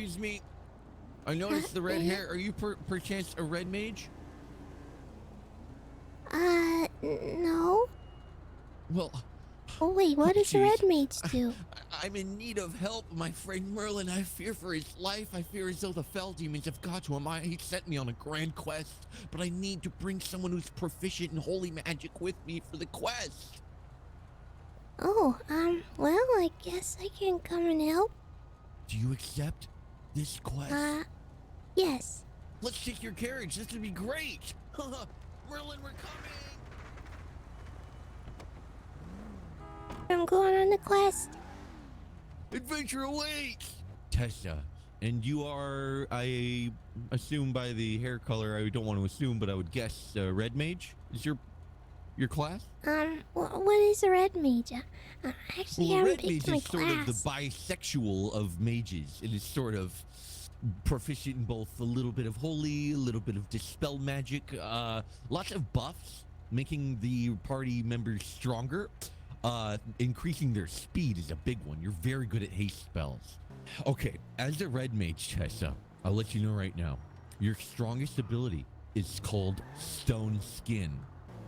Excuse me. I noticed the red hair. Are you perchance a red mage? No. Well, Oh, wait, oh what does a red jeez. mage do? I'm in need of help. My friend Merlin, I fear for his life. I fear as though the Fel Demons have got to him. He sent me on a grand quest, but I need to bring someone who's proficient in holy magic with me for the quest. Oh, well, I guess I can come and help. Do you accept this quest? Yes. Let's take your carriage. This would be great. Merlin, we're coming. I'm going on the quest. Adventure awaits! Tessa, and you are, I assume by the hair color, I don't want to assume, but I would guess red mage is your class? What is a red mage? Actually, Well, I a haven't red mage picked my is sort of the class. bisexual of mages. It is sort of proficient in both a little bit of holy, a little bit of dispel magic, lots of buffs, making the party members stronger. Increasing their speed is a big one. You're very good at haste spells. Okay, as a red mage, Tessa, I'll let you know right now. Your strongest ability is called Stone Skin.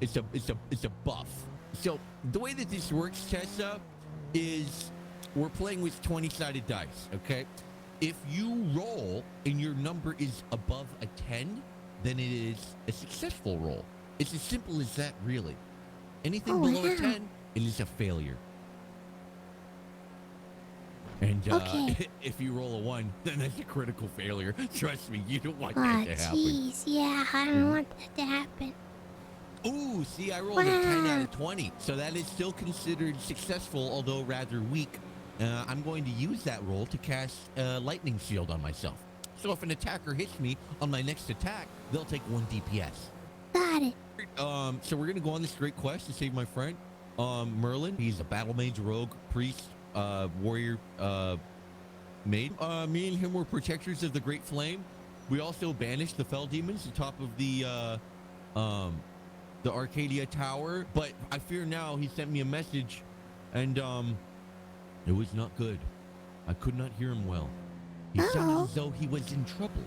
It's a buff. So the way that this works, Tessa, is we're playing with 20-sided dice, okay? If you roll and your number is above a 10, then it is a successful roll. It's as simple as that, really. Anything below a 10, it is a failure. And Okay. if you roll a 1, then that's a critical failure. Trust me, you don't want that to happen. Jeez, yeah, I don't want that to happen. Ooh, see, I rolled a 10 out of 20. So that is still considered successful, although rather weak. I'm going to use that roll to cast Lightning Shield on myself. So if an attacker hits me on my next attack, they'll take 1 DPS. Got it. So we're going to go on this great quest to save my friend. Merlin, he's a battle mage, rogue, priest, warrior, maid. Me and him were protectors of the Great Flame. We also banished the Fel Demons on top of the Arcadia Tower. But I fear now he sent me a message, and it was not good. I could not hear him well. He sounded as though he was in trouble.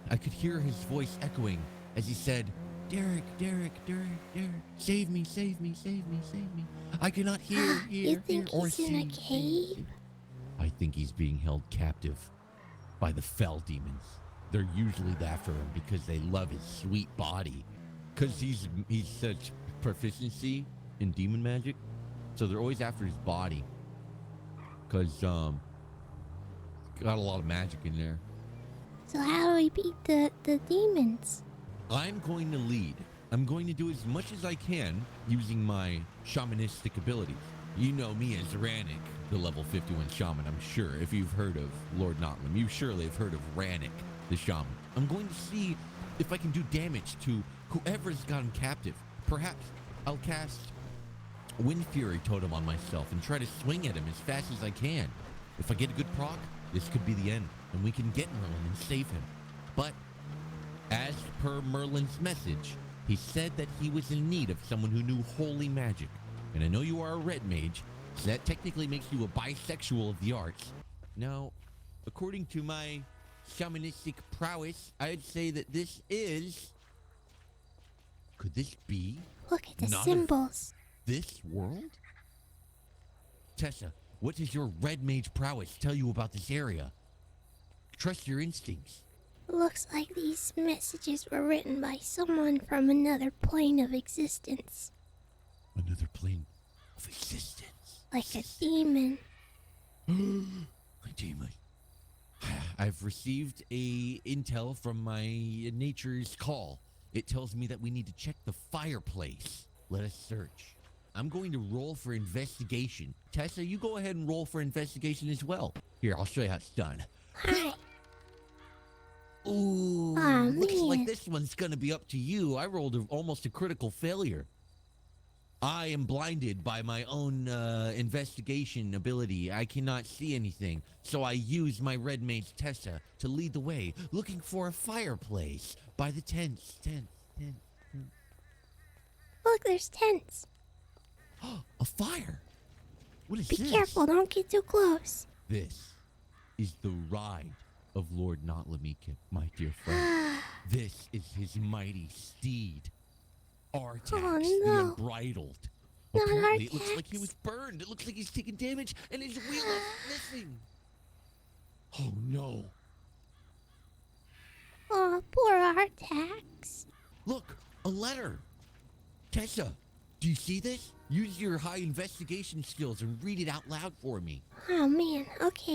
I could hear his voice echoing as he said, Derek, save me, save me, save me, save me. I cannot hear, You think or he's in a cave? I think he's being held captive by the Fel Demons. They're usually after him because they love his sweet body. Because he's such proficiency in demon magic. So they're always after his body. Because, got a lot of magic in there. So how do we beat the demons? I'm going to lead. I'm going to do as much as I can using my shamanistic abilities. You know me as Rannick, the level 51 shaman, I'm sure. If you've heard of Lord Notlam, you surely have heard of Rannick, the shaman. I'm going to see if I can do damage to whoever's got him captive. Perhaps I'll cast Wind Fury Totem on myself and try to swing at him as fast as I can. If I get a good proc, this could be the end, and we can get Merlin and save him. But as per Merlin's message, he said that he was in need of someone who knew holy magic. And I know you are a red mage, so that technically makes you a bisexual of the arts. Now, according to my shamanistic prowess, I'd say that this is... Could this be... Look at the symbols. This world? Tessa, what does your red mage prowess tell you about this area? Trust your instincts. Looks like these messages were written by someone from another plane of existence. Another plane of existence. Like a demon. A demon. I've received a intel from my nature's call. It tells me that we need to check the fireplace. Let us search. I'm going to roll for investigation. Tessa, you go ahead and roll for investigation as well. Here, I'll show you how it's done. Alright. Ooh, looks like this one's gonna be up to you. I rolled almost a critical failure. I am blinded by my own investigation ability. I cannot see anything, so I use my red mage Tessa to lead the way, looking for a fireplace by the tents. Look, there's tents. A fire. What is Be this? careful, don't get too close. This is the ride of Lord Notlamika, my dear friend. This is his mighty steed, Artax, Oh, the no. Unbridled. Not Apparently, it looks like he Artax. was burned. It looks like he's taking damage, and his wheel is missing. Oh, no. Oh, poor Artax. Look, a letter. Tessa, do you see this? Use your high investigation skills and read it out loud for me. Oh, man. Okay,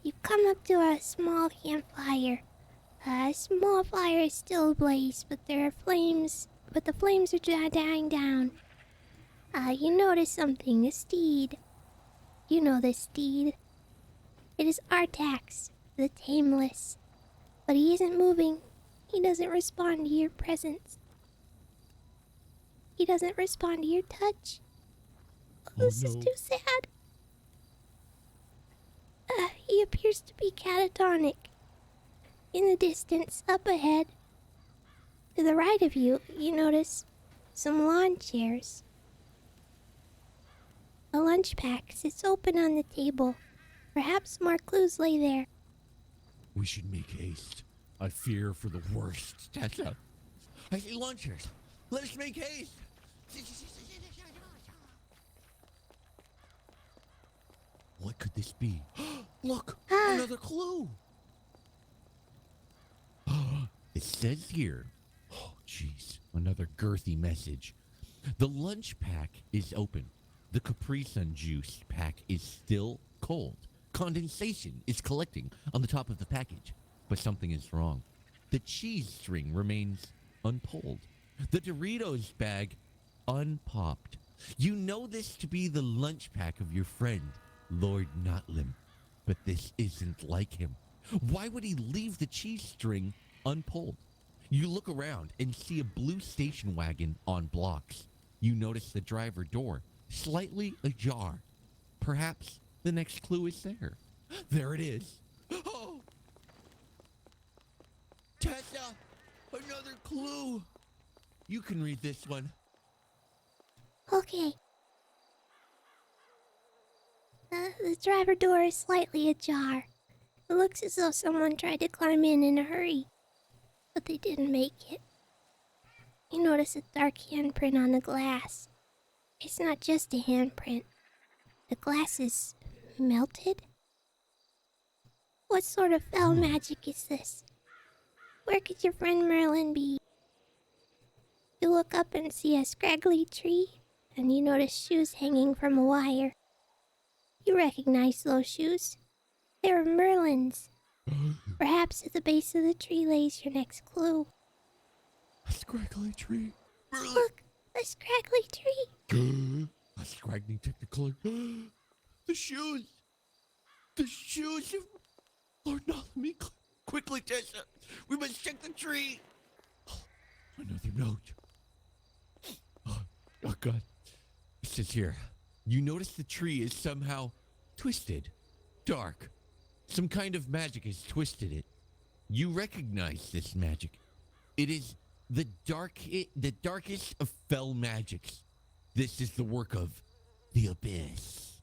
you've come up to a small campfire. A small fire is still ablaze, but there are flames. But the flames are dying down. You notice something. A steed. You know this steed. It is Artax, the Tameless. But he isn't moving. He doesn't respond to your presence. He doesn't respond to your touch. Oh, this is no. too sad. He appears to be catatonic. In the distance, up ahead, to the right of you, you notice some lawn chairs. A lunch pack sits open on the table. Perhaps more clues lay there. We should make haste. I fear for the worst, Tessa. I see launchers. Let us make haste. What could this be? Look, another clue. It says here, oh jeez, another girthy message. The lunch pack is open. The Capri Sun juice pack is still cold. Condensation is collecting on the top of the package, but something is wrong. The cheese string remains unpulled. The Doritos bag unpopped. You know this to be the lunch pack of your friend, Lord Notlam, but this isn't like him. Why would he leave the cheese string unpulled? You look around and see a blue station wagon on blocks. You notice the driver door slightly ajar. Perhaps the next clue is there. There it is. Oh! Tessa! Another clue! You can read this one. Okay. The driver door is slightly ajar. It looks as though someone tried to climb in a hurry, but they didn't make it. You notice a dark handprint on the glass. It's not just a handprint. The glass is melted? What sort of fell magic is this? Where could your friend Merlin be? You look up and see a scraggly tree, and you notice shoes hanging from a wire. You recognize those shoes. They're Merlin's. Perhaps at the base of the tree lays your next clue. A scraggly tree. Merlin! Look, a scraggly tree. A scraggly technicolor. The shoes! The shoes of Lord Notlam. Quickly, Tessa! We must check the tree! Another note. Oh, God. It says here, you notice the tree is somehow twisted, dark. Some kind of magic has twisted it. You recognize this magic. It is the darkest of fell magics. This is the work of the abyss.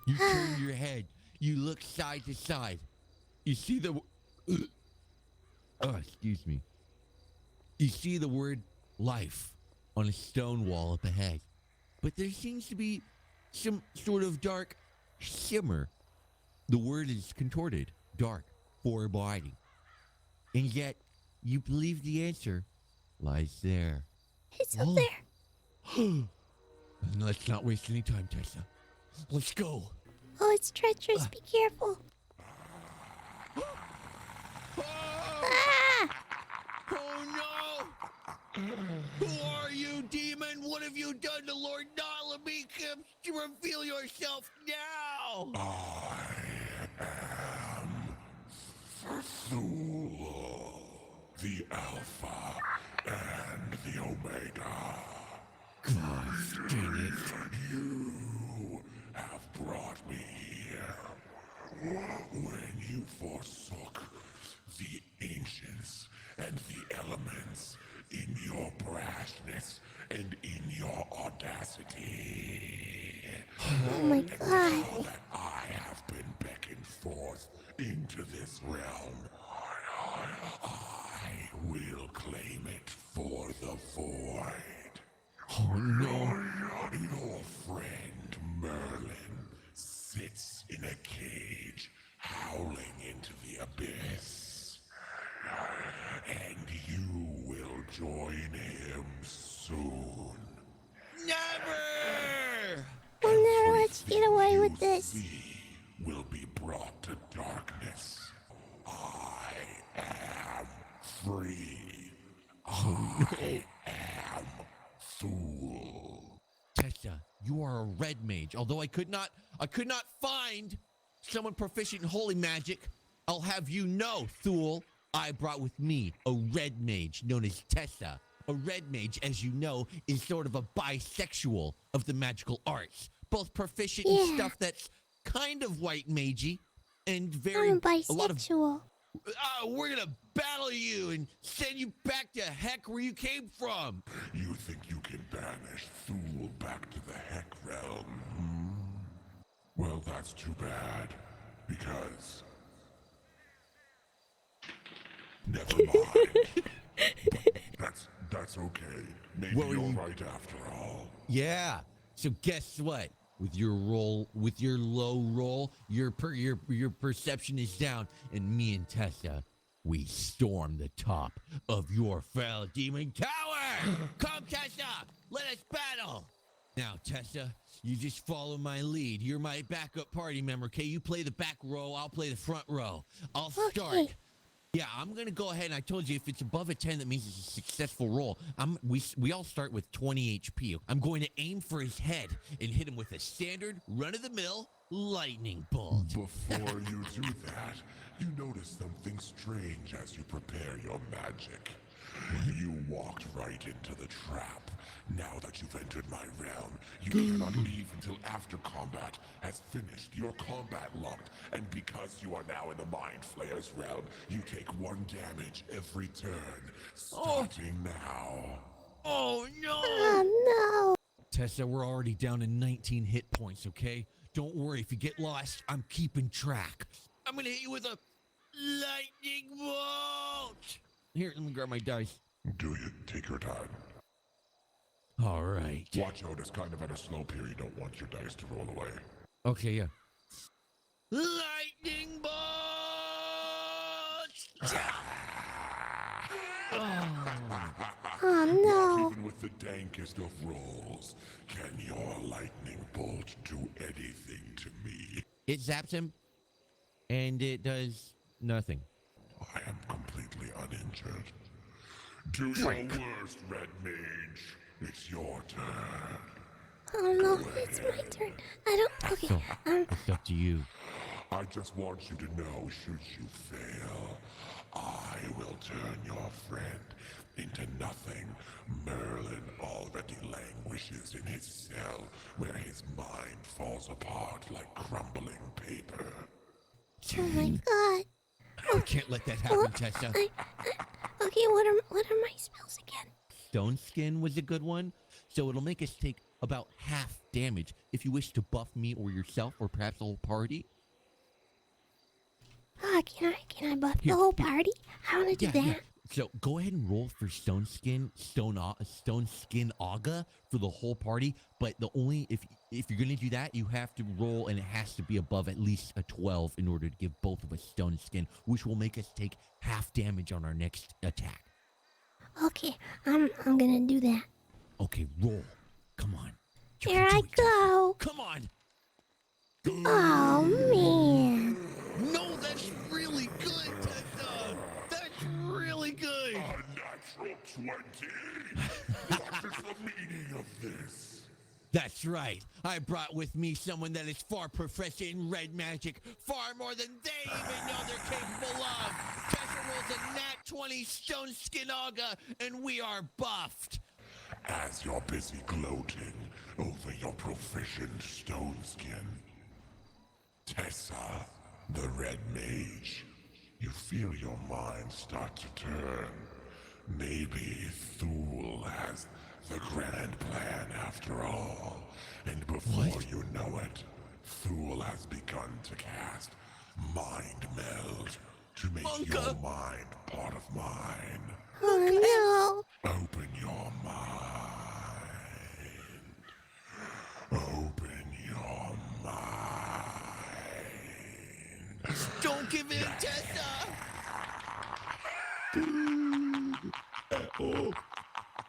You turn your head. You look side to side. You see the... excuse me. You see the word life on a stone wall up ahead. But there seems to be some sort of dark shimmer. The word is contorted, dark, foreboding. And yet, you believe the answer lies there. It's up there. And let's not waste any time, Tessa. Let's go. Oh, it's treacherous. Be careful. Ah! Oh no! Who are you, demon? What have you done to Lord Notlam? Reveal yourself now! Thule, the Alpha and the Omega. Gosh, dang it. You have brought me here. When you forsook the ancients and the elements in your brashness and in your audacity. Oh my God. All that I have been beckoned forth into this realm, I will claim it for the void. Oh no. Your friend Merlin sits in a cage, howling into the abyss. And you will join him soon. Never! We'll never let you get away with this. See will be brought to darkness. I am free. I am Thule. Tessa, you are a red mage. Although I could not find someone proficient in holy magic, I'll have you know, Thule, I brought with me a red mage known as Tessa. A red mage, as you know, is sort of a bisexual of the magical arts. Both proficient in stuff that's kind of white magey and very I'm a lot of bisexual. we're gonna battle you and send you back to heck where you came from. You think you can banish Thule back to the Heck realm? Well, that's too bad, because... Never mind. That's okay. Maybe What were you're you- right after all. Yeah. So guess what? With your low roll, your perception is down, and me and Tessa, we storm the top of your Fel Demon Tower. Come, Tessa, let us battle. Now, Tessa, you just follow my lead. You're my backup party member, okay? You play the back row, I'll play the front row. I'll start. Okay. Yeah, I'm gonna go ahead and I told you if it's above a 10, that means it's a successful roll. We all start with 20 HP. I'm going to aim for his head and hit him with a standard run-of-the-mill lightning bolt. Before you do that, you notice something strange as you prepare your magic. You walked right into the trap. Now that you've entered my realm, you cannot leave until after combat has finished. Your combat locked, and because you are now in the Mind Flayer's realm, you take 1 damage every turn, starting now. Oh no! Oh Tessa, we're already down to 19 hit points, okay? Don't worry, if you get lost, I'm keeping track. I'm gonna hit you with a lightning bolt! Here, let me grab my dice. Do you take your time? All right. Watch out, it's kind of at a slope here. You don't want your dice to roll away. Okay, yeah. Lightning bolt! Oh no. Even with the dankest of rolls, can your lightning bolt do anything to me? It zaps him, and it does nothing. I am completely uninjured. Do your worst, Red Mage. It's your turn. Oh no, it's my turn. I don't. Okay. So, it's up to you. I just want you to know, should you fail, I will turn your friend into nothing. Merlin already languishes in his cell, where his mind falls apart like crumbling paper. Oh my god. I can't let that happen, Tessa. Okay, what are my spells again? Stone Skin was a good one, so it'll make us take about half damage. If you wish to buff me or yourself, or perhaps the whole party. Can I buff Here, the whole here. party? I want to do that. Yeah. So go ahead and roll for Stone Skin Aga for the whole party. But the only if you're gonna do that, you have to roll, and it has to be above at least a 12 in order to give both of us Stone Skin, which will make us take half damage on our next attack. Okay, I'm gonna do that. Okay, roll. Come on. You Here can do I it, Tessa. go. Come on. Oh man. No, that's really good, Tessa. That's really good. A natural 20? What is the meaning of this? That's right. I brought with me someone that is far proficient in red magic, far more than they even know they're capable of. Tessa rolls a nat 20 Stone Skin Aga, and we are buffed. As you're busy gloating over your proficient stone skin, Tessa, the Red Mage, you feel your mind start to turn. Maybe Thule has the grand plan after all. And before you know it, Thule has begun to cast Mind Meld. to make Monka. your mind part of mine. Oh Open your mind. Open your mind. Don't give in, Tessa!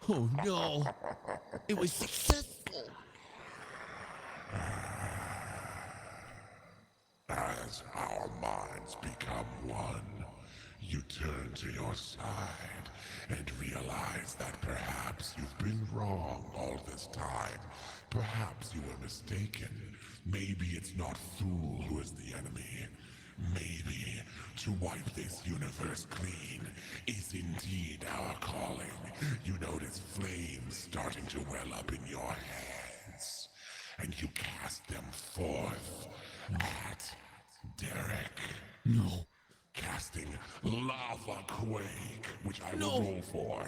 Oh no! It was successful! As our minds become one, you turn to your side and realize that perhaps you've been wrong all this time. Perhaps you were mistaken. Maybe it's not Thule who is the enemy. Maybe to wipe this universe clean is indeed our calling. You notice flames starting to well up in your hands, and you cast them forth at Derek. No. Casting Lava Quake, which I No. will roll for.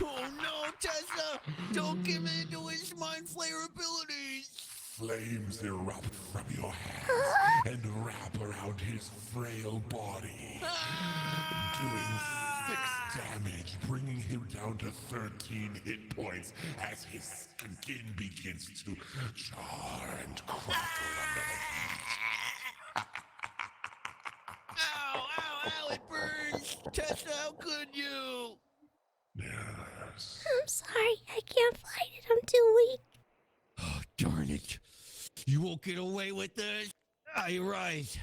Oh no, Tessa! Don't give in to his mind flayer abilities! Flames erupt from your hands and wrap around his frail body, doing 6 damage, bringing him down to 13 hit points as his skin begins to char and crackle under the heat. Ow, ow, ow, it burns! Tessa, how could you? Yes. I'm sorry. I can't fight it. I'm too weak. Oh, darn it. You won't get away with this. I rise,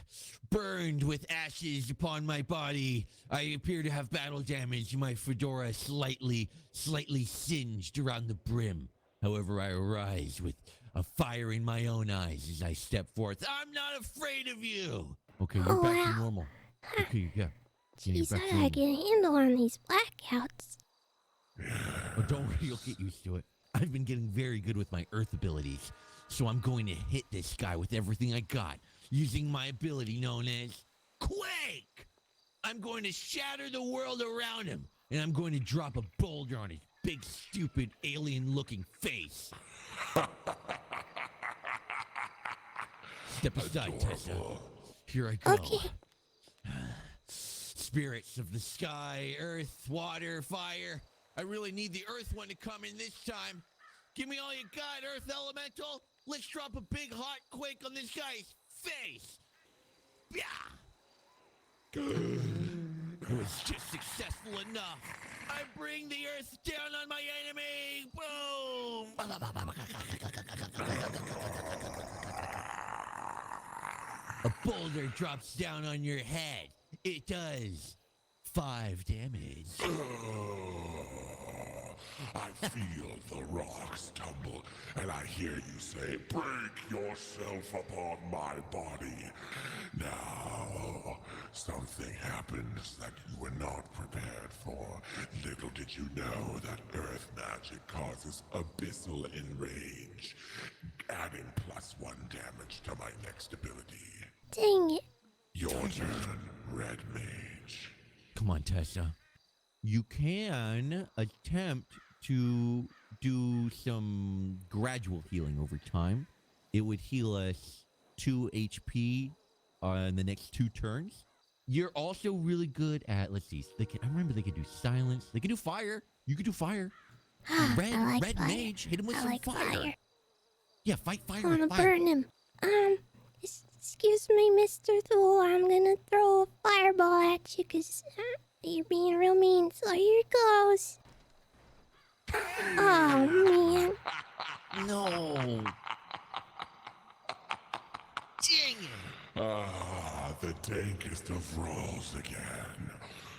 burned with ashes upon my body. I appear to have battle damage, my fedora slightly singed around the brim. However, I arise with a fire in my own eyes as I step forth. I'm not afraid of you. Okay, you're Oh, back to wow. normal. Okay, yeah. Yeah, you're Jeez, back I to gotta normal. get a handle on these blackouts. Oh, don't worry, you'll get used to it. I've been getting very good with my earth abilities, so I'm going to hit this guy with everything I got, using my ability known as Quake! I'm going to shatter the world around him, and I'm going to drop a boulder on his big, stupid, alien-looking face. Step aside, Tessa. Here I go. Okay. Spirits of the sky, earth, water, fire. I really need the earth one to come in this time. Give me all you got, earth elemental. Let's drop a big hot quake on this guy's face. Yeah. It was just successful enough. I bring the earth down on my enemy. Boom. A boulder drops down on your head. It does 5 damage. I feel the rocks tumble, and I hear you say, "Break yourself upon my body." Now, something happens that you were not prepared for. Little did you know that earth magic causes abyssal enrage, adding +1 damage to my next ability. Dang it. Your turn, Red Mage. Come on, Tessa. You can attempt to do some gradual healing over time. It would heal us 2 HP on the next 2 turns. You're also really good at, let's see, I remember they could do silence. They could do fire. You could do fire. Red I like fire. mage, hit him with I some like fire. Yeah, fight fire I wanna with fire. burn him. Excuse me, Mr. Thule. I'm gonna throw a fireball at you because you're being real mean. So here it goes. Oh, man. No. Dang it. Ah, the dankest of rolls again.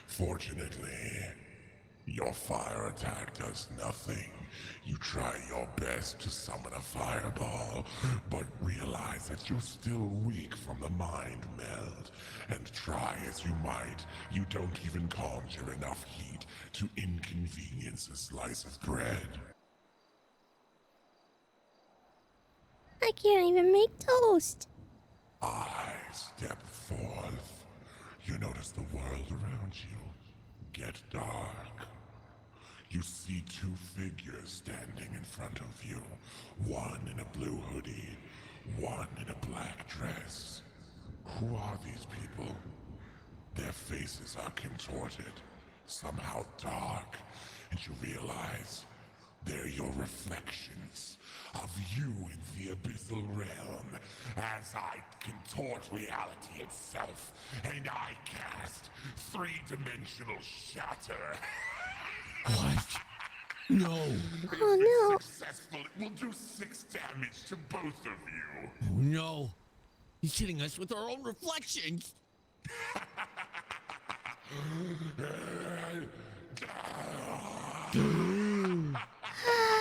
Fortunately, your fire attack does nothing. You try your best to summon a fireball, but realize that you're still weak from the mind meld. And try as you might, you don't even conjure enough heat to inconvenience a slice of bread. I can't even make toast. I step forth. You notice the world around you get dark. You see 2 figures standing in front of you. One in a blue hoodie, one in a black dress. faces are contorted, somehow dark, and you realize they're your reflections of you in the abyssal realm, as I contort reality itself, and I cast three-dimensional shatter. What? No. Oh no. Successful, it will do 6 damage to both of you. Oh no. He's hitting us with our own reflections.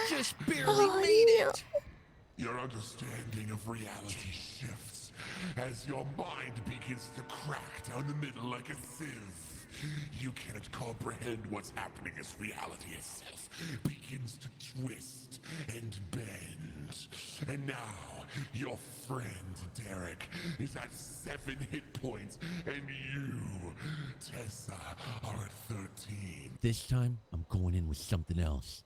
Just barely Oh, made no. it. Your understanding of reality shifts as your mind begins to crack down the middle like a sieve. You cannot comprehend what's happening as reality itself begins to twist and bend. And now, your friend Derek is at 7 hit points, and you, Tessa, are at 13. This time, I'm going in with something else.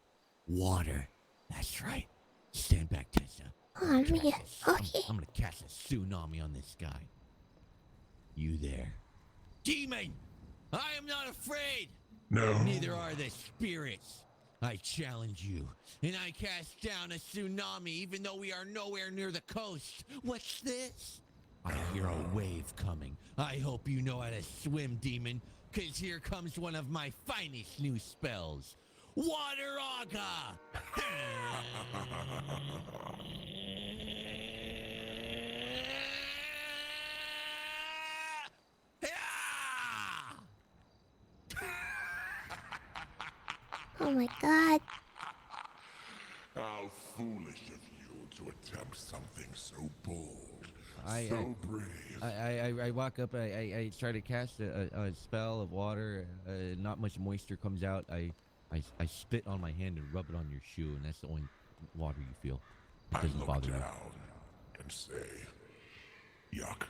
Water. That's right. Stand back, Tessa. Oh man. Okay. I'm gonna cast a tsunami on this guy. You there. Demon! I am not afraid! No. Neither are the spirits. I challenge you, and I cast down a tsunami even though we are nowhere near the coast. What's this? I hear a wave coming. I hope you know how to swim, demon, because here comes one of my finest new spells. Water Aga! Oh my god. How foolish of you to attempt something so bold, I brave. I walk up, I try to cast a spell of water, not much moisture comes out. I spit on my hand and rub it on your shoe, and that's the only water you feel. It I doesn't look bother me. down and say, yuck.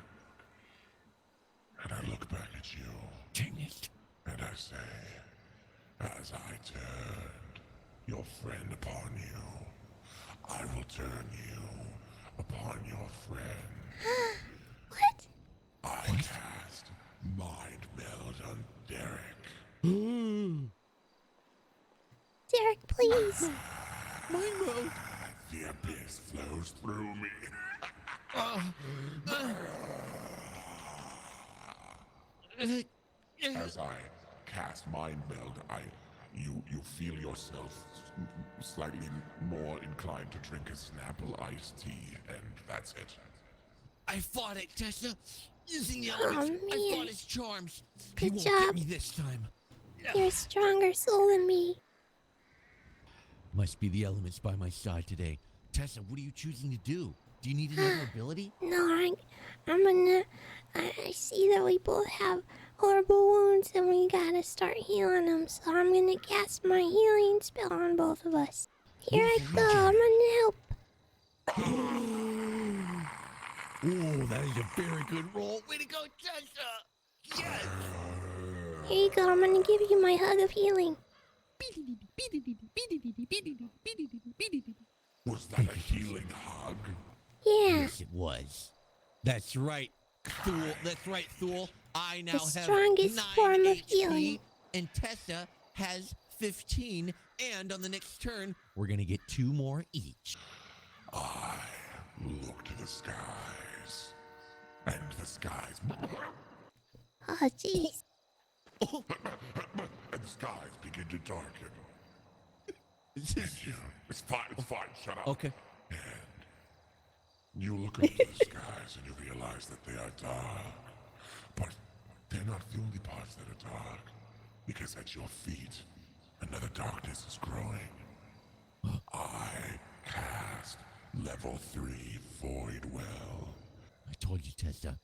And I look back at you, Dang it. and I say, as I turned your friend upon you, I will turn you upon your friend. What? I cast Mind Meld on Derek. Derek, please. Mind mode. The abyss flows through me. As I cast Mind Meld, you feel yourself slightly more inclined to drink a Snapple iced tea, and that's it. I fought it, Tessa. Using the elements, I man. fought his charms. He Good won't job. get me this time. You're a stronger soul than me. Must be the elements by my side today. Tessa, what are you choosing to do? Do you need another ability? No, I'm gonna. I see that we both have horrible wounds and we gotta start healing them. So I'm gonna cast my healing spell on both of us. Here I go. I'm gonna help. Oh, that is a very good roll. Way to go, Tessa! Yes! Here you go. I'm gonna give you my hug of healing. Was that a healing hug? Yeah. Yes, it was. That's right, Thule. That's right, Thule. I now The have strongest 9 form of HP, healing. and Tessa has 15. And on the next turn, we're gonna get 2 more each. I look to the skies, and the skies, Oh, jeez. Oh, and the skies begin to darken. It's fine, shut up. okay. And you look up to the skies and you realize that they are dark. But they're not the only parts that are dark. Because at your feet, another darkness is growing. I cast level 3 Void Well. I told you, Tessa.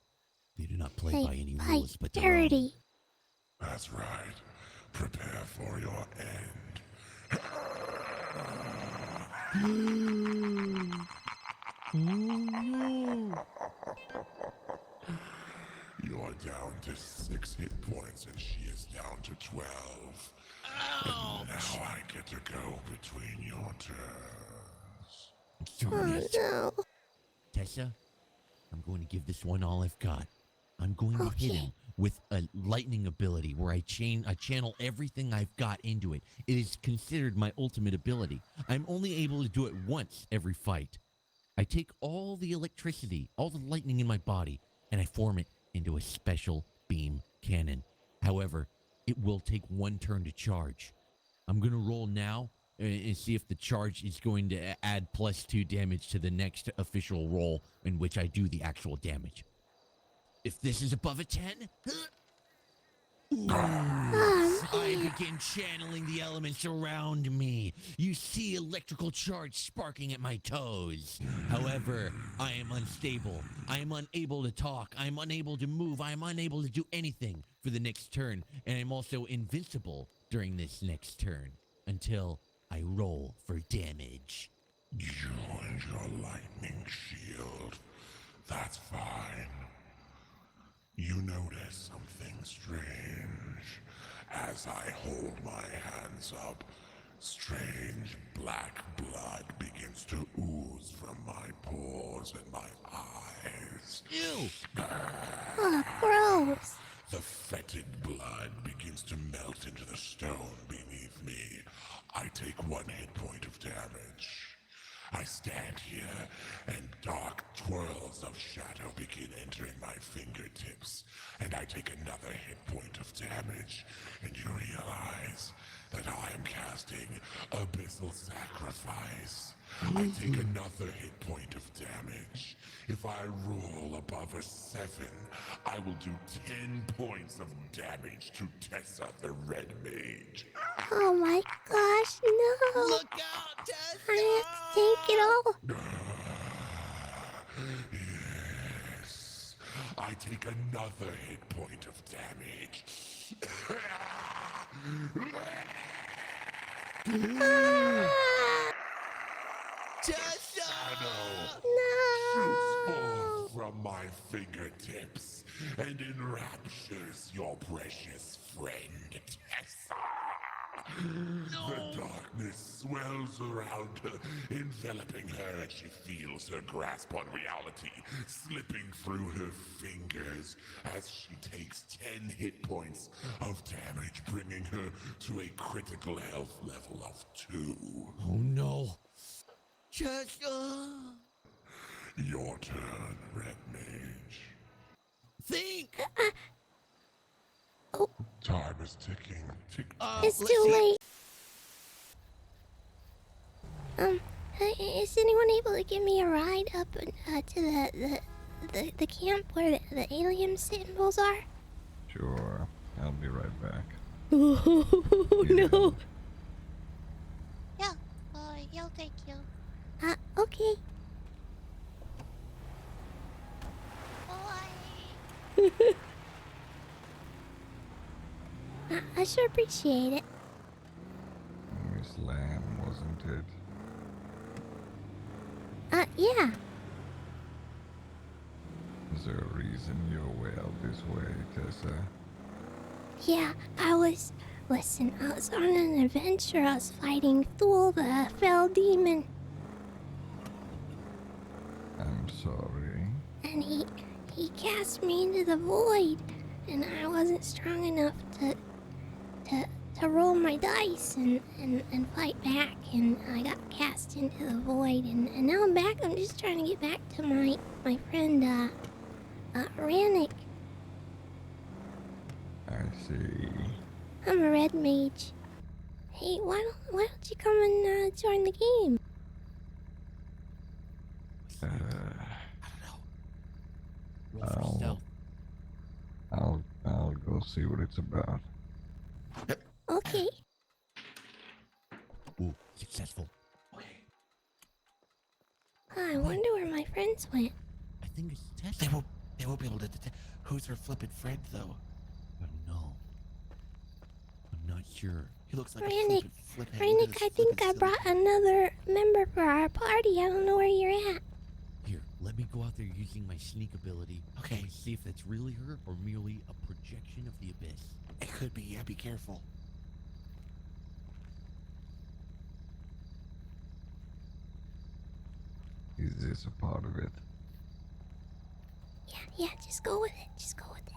They do not play Hey, by any by rules but their own. dirty. That's right. Prepare for your end. You're down to 6 hit points and she is down to 12. And now I get to go between your turns. Darn Oh it. no. Tessa, I'm going to give this one all I've got. I'm going to hit Okay. him with a lightning ability where I channel everything I've got into it. It is considered my ultimate ability. I'm only able to do it once every fight. I take all the electricity, all the lightning in my body, and I form it into a special beam cannon. However, it will take one turn to charge. I'm going to roll now and see if the charge is going to add +2 damage to the next official roll in which I do the actual damage. If this is above a 10, Oh, I man. begin channeling the elements around me. You see electrical charge sparking at my toes. However, I am unstable. I am unable to talk. I am unable to move. I am unable to do anything for the next turn. And I'm also invincible during this next turn until I roll for damage. Join your lightning shield. That's fine. You notice something strange. As I hold my hands up, strange black blood begins to ooze from my pores and my eyes. Ew! Oh, gross. The fetid blood begins to melt into the stone beneath me. I take 1 hit point of damage. I stand here, and dark twirls of shadow begin entering my fingertips, and I take another hit point of damage, and you realize that I am casting Abyssal Sacrifice. I take another hit point of damage. If I roll above a 7, I will do 10 points of damage to Tessa the Red Mage. Oh my gosh, no. Look out, Tessa! I have to take it all. Yes. I take another hit point of damage. Tessa! Shadow No. shoots forth from my fingertips and enraptures your precious friend, Tessa. The darkness swells around her, enveloping her as she feels her grasp on reality slipping through her fingers as she takes 10 hit points of damage, bringing her to a critical health level of 2. Oh no. Tessa! Your turn, Red Mage. Think! Time is ticking. Tick. It's let's too see. late. Is anyone able to give me a ride up to the camp where the alien symbols are? Sure, I'll be right back. Oh no. Yeah, he'll take you. Okay. Bye. I sure appreciate it. Miss Lamb, wasn't it? Yeah. Is there a reason you're way out this way, Tessa? Yeah, listen, I was on an adventure. I was fighting Thul, the Fel Demon, I'm sorry. and he cast me into the void, and I wasn't strong enough to roll my dice and fight back, and I got cast into the void, and now I'm back. I'm just trying to get back to my friend, Rannick. I see. I'm a red mage. Hey, why don't you come and join the game? I don't know. Roll for Oh. stealth. I'll go see what it's about. Okay. Ooh, successful. Okay. I wonder where my friends went. I think it's Tessa. They won't be able to detect who's her flippin' friend, though. I don't know. I'm not sure. He looks like Rannick, a flippin' Rannick, I think I brought another member for our party. I don't know where you're at. Here, let me go out there using my sneak ability. Okay. And see if that's really her or merely a projection of the abyss. It could be, yeah, be careful. Is this a part of it? Yeah, just go with it. Just go with it.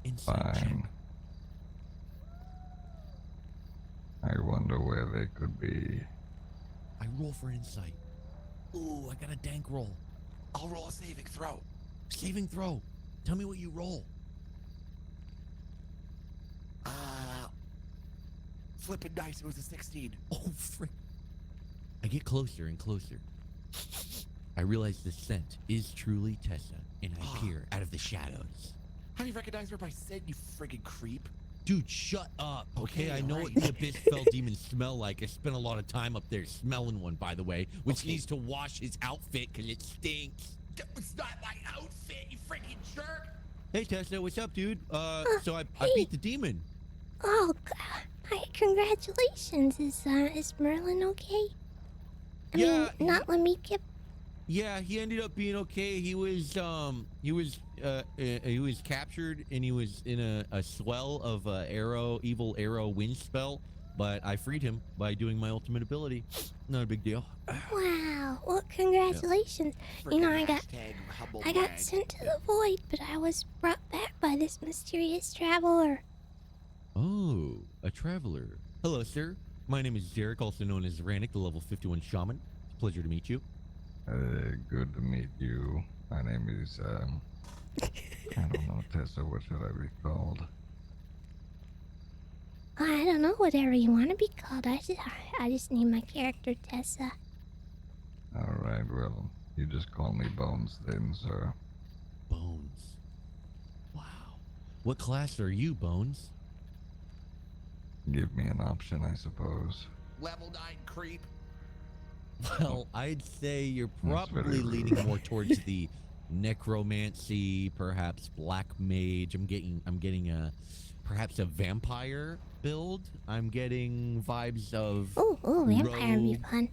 Insight check. Fine. I wonder where they could be. I roll for insight. Ooh, I got a dank roll. I'll roll a saving throw. Saving throw. Tell me what you roll. Flipping dice, it was a 16. Oh, frick. I get closer and closer. I realize the scent is truly Tessa, and I peer out of the shadows. How do you recognize her by scent, you friggin' creep? Dude, shut up, okay? Okay, I know right. what the Abyss Fel Demons smell like. I spent a lot of time up there smelling one, by the way, which Okay. needs to wash his outfit because it stinks. It's not my outfit, you friggin' jerk! Hey, Tessa, what's up, dude? So I hey. beat the demon. Oh, hi, congratulations. Is Merlin okay? I Yeah, mean, not let me get. Yeah, he ended up being okay. He was captured and he was in a swell of evil arrow wind spell, but I freed him by doing my ultimate ability. Not a big deal. Wow. Well, congratulations. You know, I got Humble I got brag. sent to the void, but I was brought back by this mysterious traveler. Oh, a traveler. Hello, sir. My name is Derek, also known as Rannick, the level 51 shaman. It's a pleasure to meet you. Good to meet you. My name is, I don't know, Tessa, what should I be called? I don't know, whatever you want to be called. I just need my character Tessa. Alright, well, you just call me Bones then, sir. Bones. Wow. What class are you, Bones? Give me an option, I suppose. Level 9 creep. Well, I'd say you're That's probably very rude. leaning more towards the necromancy, perhaps black mage. I'm getting a perhaps a vampire build. I'm getting vibes of Oh, vampire would be rogue, fun.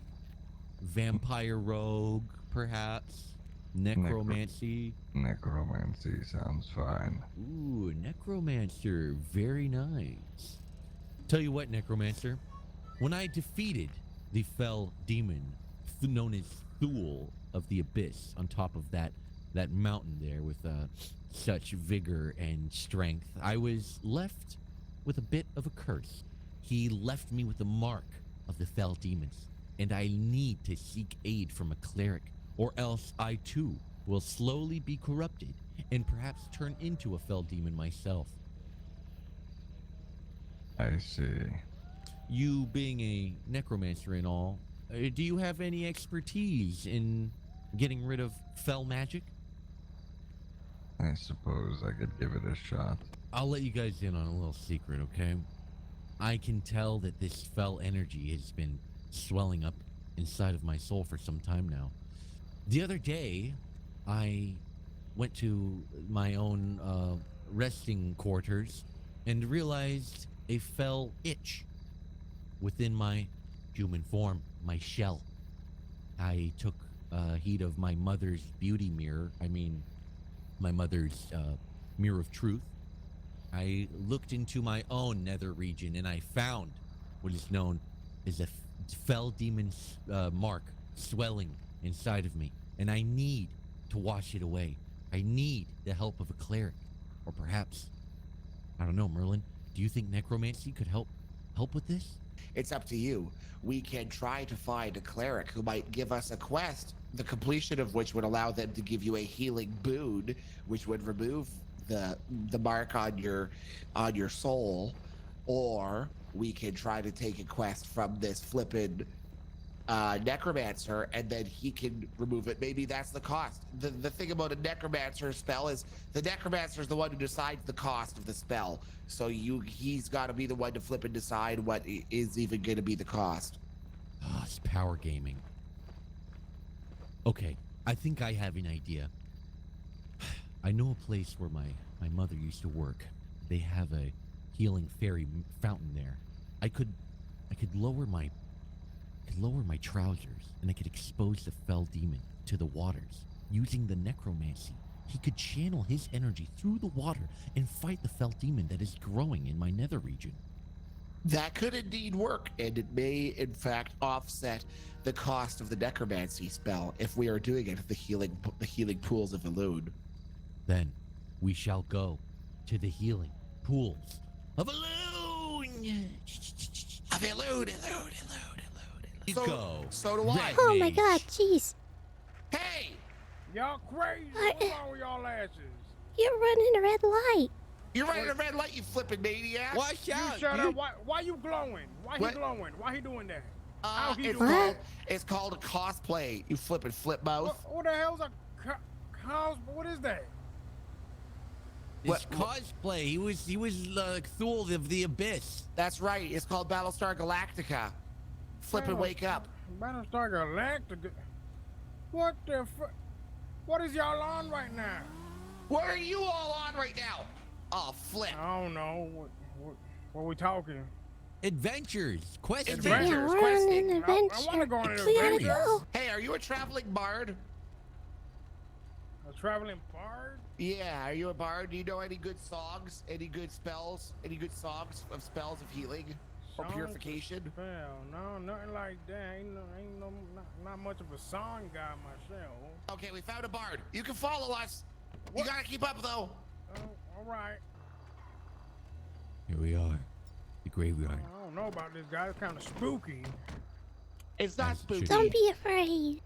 vampire rogue, perhaps necromancy. Necromancy sounds fine. Ooh, necromancer, very nice. Tell you what, necromancer, when I defeated the Fel Demon, known as Thule of the Abyss, on top of that mountain there with such vigor and strength, I was left with a bit of a curse. He left me with the mark of the Fel Demons, and I need to seek aid from a cleric, or else I too will slowly be corrupted and perhaps turn into a Fel Demon myself. I see. You being a necromancer and all, do you have any expertise in getting rid of fel magic? I suppose I could give it a shot. I'll let you guys in on a little secret, okay? I can tell that this fel energy has been swelling up inside of my soul for some time now. The other day, I went to my own resting quarters and realized a fel itch within my human form, my shell. I took heed of my mother's beauty mirror. I mean, my mother's mirror of truth. I looked into my own nether region and I found what is known as a fel demon's mark swelling inside of me. And I need to wash it away. I need the help of a cleric. Or perhaps, I don't know, Merlin, do you think necromancy could help with this? It's up to you. We can try to find a cleric who might give us a quest, the completion of which would allow them to give you a healing boon, which would remove the mark on your soul, or we can try to take a quest from this flippin' necromancer, and then he can remove it. Maybe that's the cost. The thing about a necromancer spell is the necromancer is the one who decides the cost of the spell. So he's got to be the one to flip and decide what is even going to be the cost. Oh, it's power gaming. Okay, I think I have an idea. I know a place where my mother used to work. They have a healing fairy fountain there. I could lower my trousers and I could expose the fel demon to the waters. Using the necromancy, he could channel his energy through the water and fight the fel demon that is growing in my nether region. That could indeed work, and it may in fact offset the cost of the necromancy spell if we are doing it at the healing pools of Elune. Then we shall go to the healing pools of Elune. Of elude. Go. So do I. Red Oh my Mage. god, jeez. Hey, Y'all crazy? I- What's wrong with y'all asses? You're running a red light. you're running a red light, you flipping maniac. Watch You out. shut dude. up. Why you glowing? Why What? he glowing? Why he doing that? How he It's doing called, that? it's called a cosplay, you flipping flip mouth. What the hell's a cos? What is that? It's What- cosplay. He was Thule of the Abyss. That's right, it's called Battlestar Galactica. Flip and wake up. Battlestar Galactica. What the What is y'all on right now? What are you all on right now? Oh, flip. I don't know. What we talking? Adventures. Questing. Adventures. Yeah, we're on questing. an I adventure. want to go on an We gotta adventure. go. Hey, are you a traveling bard? A traveling bard? Yeah, are you a bard? Do you know any good songs? Any good spells? Any good songs of spells of healing or Songs? purification? Hell, no, nothing like that. Not much of a song guy myself. Okay, we found a bard. You can follow us. What? You gotta keep up though. Oh, all right. Here we are. The graveyard. I don't know about this guy. It's kind of spooky. It's not As it should spooky. Don't be afraid.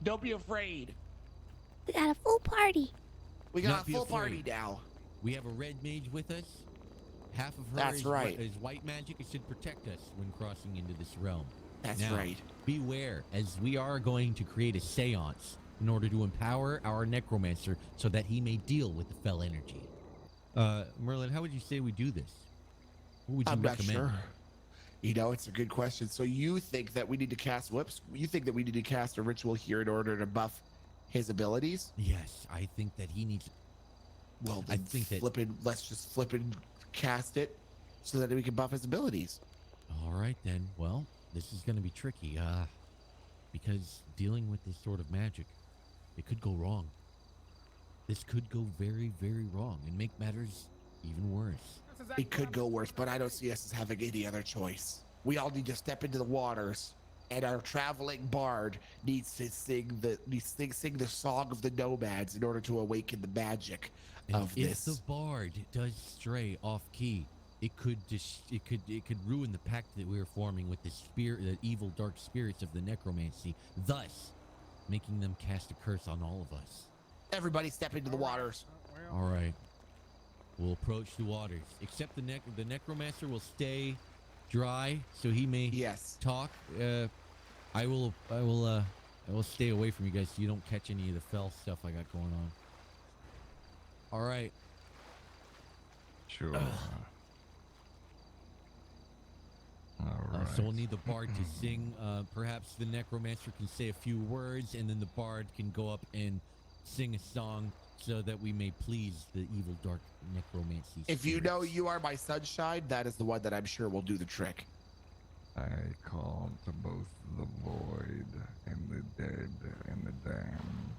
Don't be afraid. We got a full party. We got Not a be full party afraid. now. We have a red mage with us. Half of her That's is, right. is white magic. It should protect us when crossing into this realm. That's Now, right. Beware, as we are going to create a seance in order to empower our necromancer so that he may deal with the fell energy. Merlin, how would you say we do this? What would you I'm not recommend? sure. You know, it's a good question. So you think that we need to cast You think that we need to cast a ritual here in order to buff his abilities? Yes, I think that he needs. Well, I then think that- let's just flip and cast it so that we can buff his abilities. All right then. Well, this is going to be tricky. Because dealing with this sort of magic, it could go wrong. This could go very, very wrong and make matters even worse. It could go worse, but I don't see us as having any other choice. We all need to step into the waters, and our traveling bard needs to sing the song of the nomads in order to awaken the magic And of if this. the bard does stray off key, it could ruin the pact that we're forming with the evil dark spirits of the necromancy, thus making them cast a curse on all of us. Everybody step into the waters. Well, All right, we'll approach the waters. Except the necromancer will stay dry, so he may Yes. talk. I will stay away from you guys so you don't catch any of the fell stuff I got going on. All right. Sure. All right. So we'll need the bard to sing. Perhaps the necromancer can say a few words, and then the bard can go up and sing a song so that we may please the evil dark necromancy. If you know spirits. you are my sunshine, that is the one that I'm sure will do the trick. I call to both the void and the dead and the damned.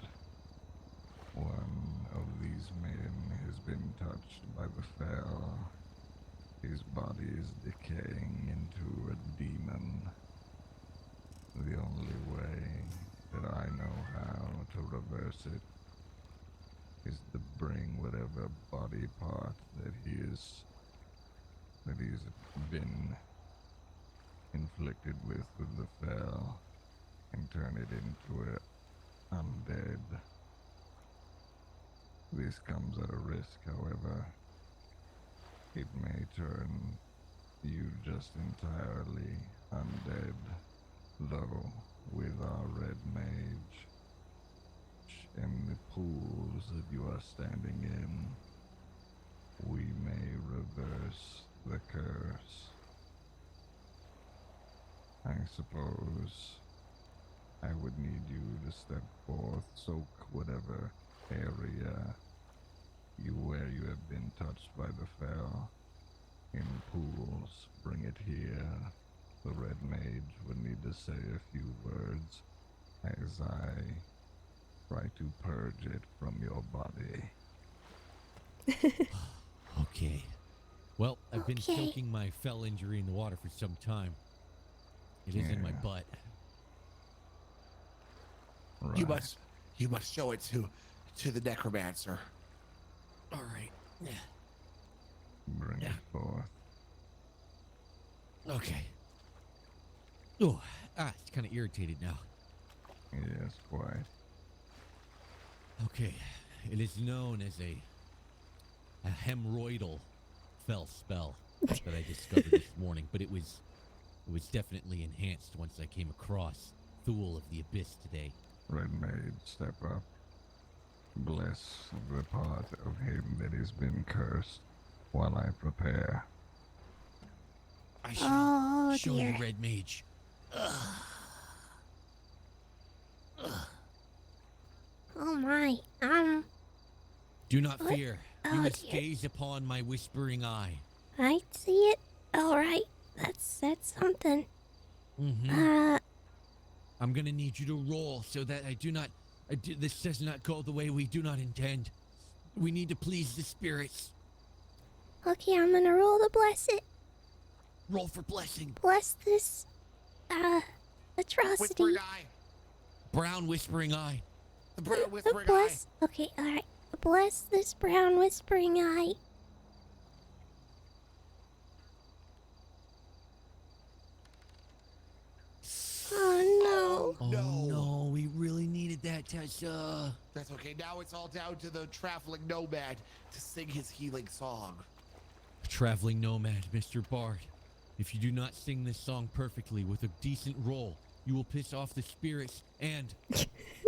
One of these men has been touched by the fell. His body is decaying into a demon. The only way that I know how to reverse it is to bring whatever body part that he's been inflicted with the fell and turn it into a undead. This comes at a risk, however. It may turn you just entirely undead, though with our red mage and the pools that you are standing in, we may reverse the curse. I suppose I would need you to step forth, soak whatever area where you have been touched by the fell in pools, bring it here. The red mage would need to say a few words as I try to purge it from your body. Okay. Well, I've been Okay. soaking my fell injury in the water for some time. It is in my Yeah. butt. Right. You must show it to the necromancer. All right. Yeah. Bring Yeah. it forth. Okay. Oh, it's kind of irritated now. Yes, quite. Okay. It is known as a hemorrhoidal Fel spell that I discovered this morning, but it was definitely enhanced once I came across Thule of the Abyss today. Red Maid, step up. Bless the part of him that has been cursed while I prepare. I shall Oh show dear. you, Red Mage. Oh my. Do not What? fear. Oh, You must dear. gaze upon my whispering eye. I see it. All right. That's something. Mm-hmm. I'm gonna need you to roll so that this does not go the way we do not intend. We need to please the spirits. Okay, I'm gonna roll to bless it. Roll for blessing. Bless this, atrocity. Whispering eye. Brown whispering eye. The brown whispering eye. Bless. Okay, all right. Bless this brown whispering eye. Oh Oh No. no, we really needed that, Tessa. That's okay. Now it's all down to the traveling nomad to sing his healing song. Traveling nomad, Mr. Bard. If you do not sing this song perfectly with a decent roll, you will piss off the spirits and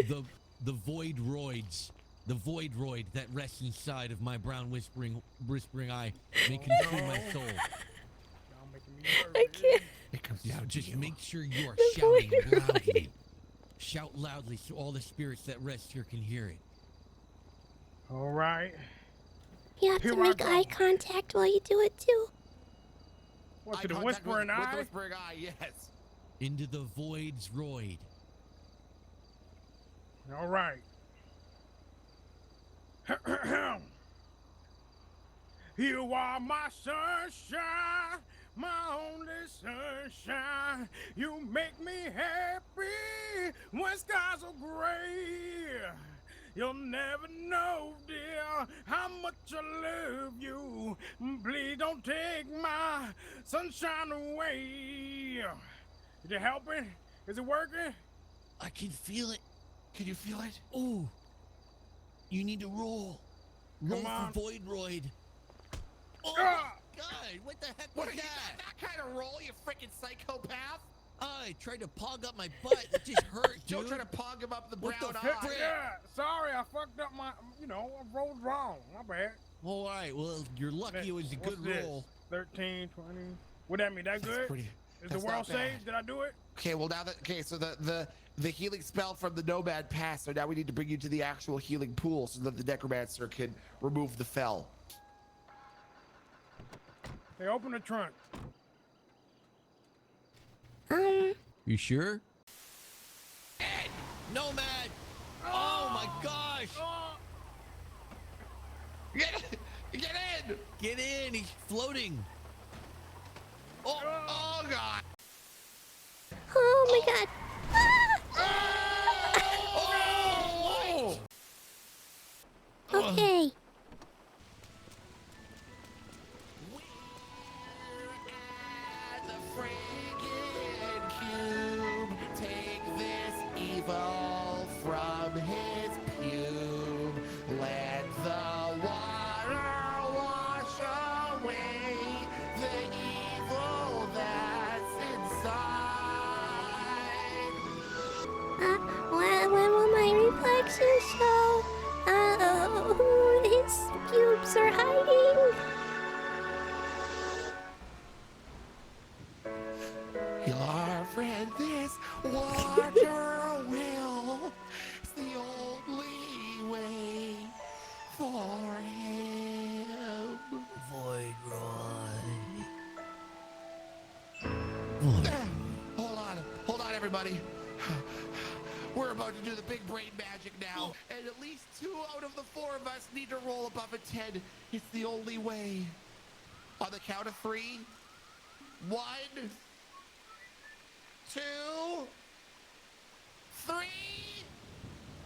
the void roids. The void roid that rests inside of my brown whispering eye may consume my soul. Y'all making me nervous. I can't. It comes Now down to just you. make sure you are The shouting void roid. loudly. Shout loudly so all the spirits that rest here can hear it. All right. You have to Here I make go. eye contact while you do it too. What's Eye it, a contact whispering with eye? the whispering eye, yes. Into the void's roid. All right. You are my sunshine, my only sunshine. You make me happy when skies are gray. You'll never know, dear, how much I love you. Please don't take my sunshine away. Is it helping? Is it working? I can feel it. Can you feel it? Ooh. You need to roll. Roll Come on. for void roid. Oh Ah! my god, what the heck What was are you that? that kind of roll, you freaking psychopath? I tried to pog up my butt. It just hurt, dude. Don't try to pog him up the What brown the eye. frick? Yeah, sorry, I fucked up my, I rolled wrong. My bad. All right, well, you're lucky it was a What's good this? roll. 13, 20. What that mean? That That's good? pretty. Is the that's world not bad. saved? Did I do it? Okay, well now that so the healing spell from the nomad passed, so now we need to bring you to the actual healing pool so that the necromancer can remove the fel. Hey, open the trunk. You sure? Nomad! Oh my gosh! Oh, Get in! Get in! He's floating! Oh god! Oh my god. Oh! Okay. At the friggin' cube, take this evil from his pube. Let the water wash away the evil that's inside. When will my reflection show? His cubes are hiding. He'll our friend this water will. It's the only way for him. Void roid. Hold on, everybody. We're about to do the big brain magic now, and at least 2 out of the 4 of us need to roll above a 10. It's the only way. On the count of 3. 1, 2, 3.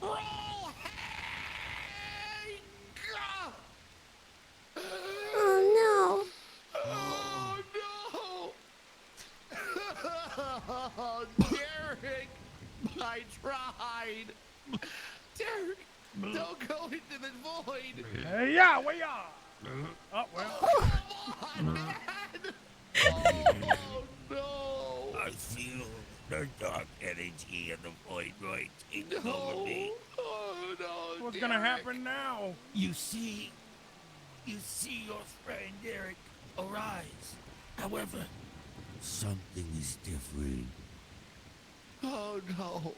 Roll! Hey! Gah! void. Derek, don't go into the void. Hey, yeah, where y'all? Oh, well. Come on, man. Oh, no. I feel the dark energy of the void right take over No. me. Oh, no, What's gonna Derek. happen now? You see your friend Derek arise. However, something is different. Oh, no.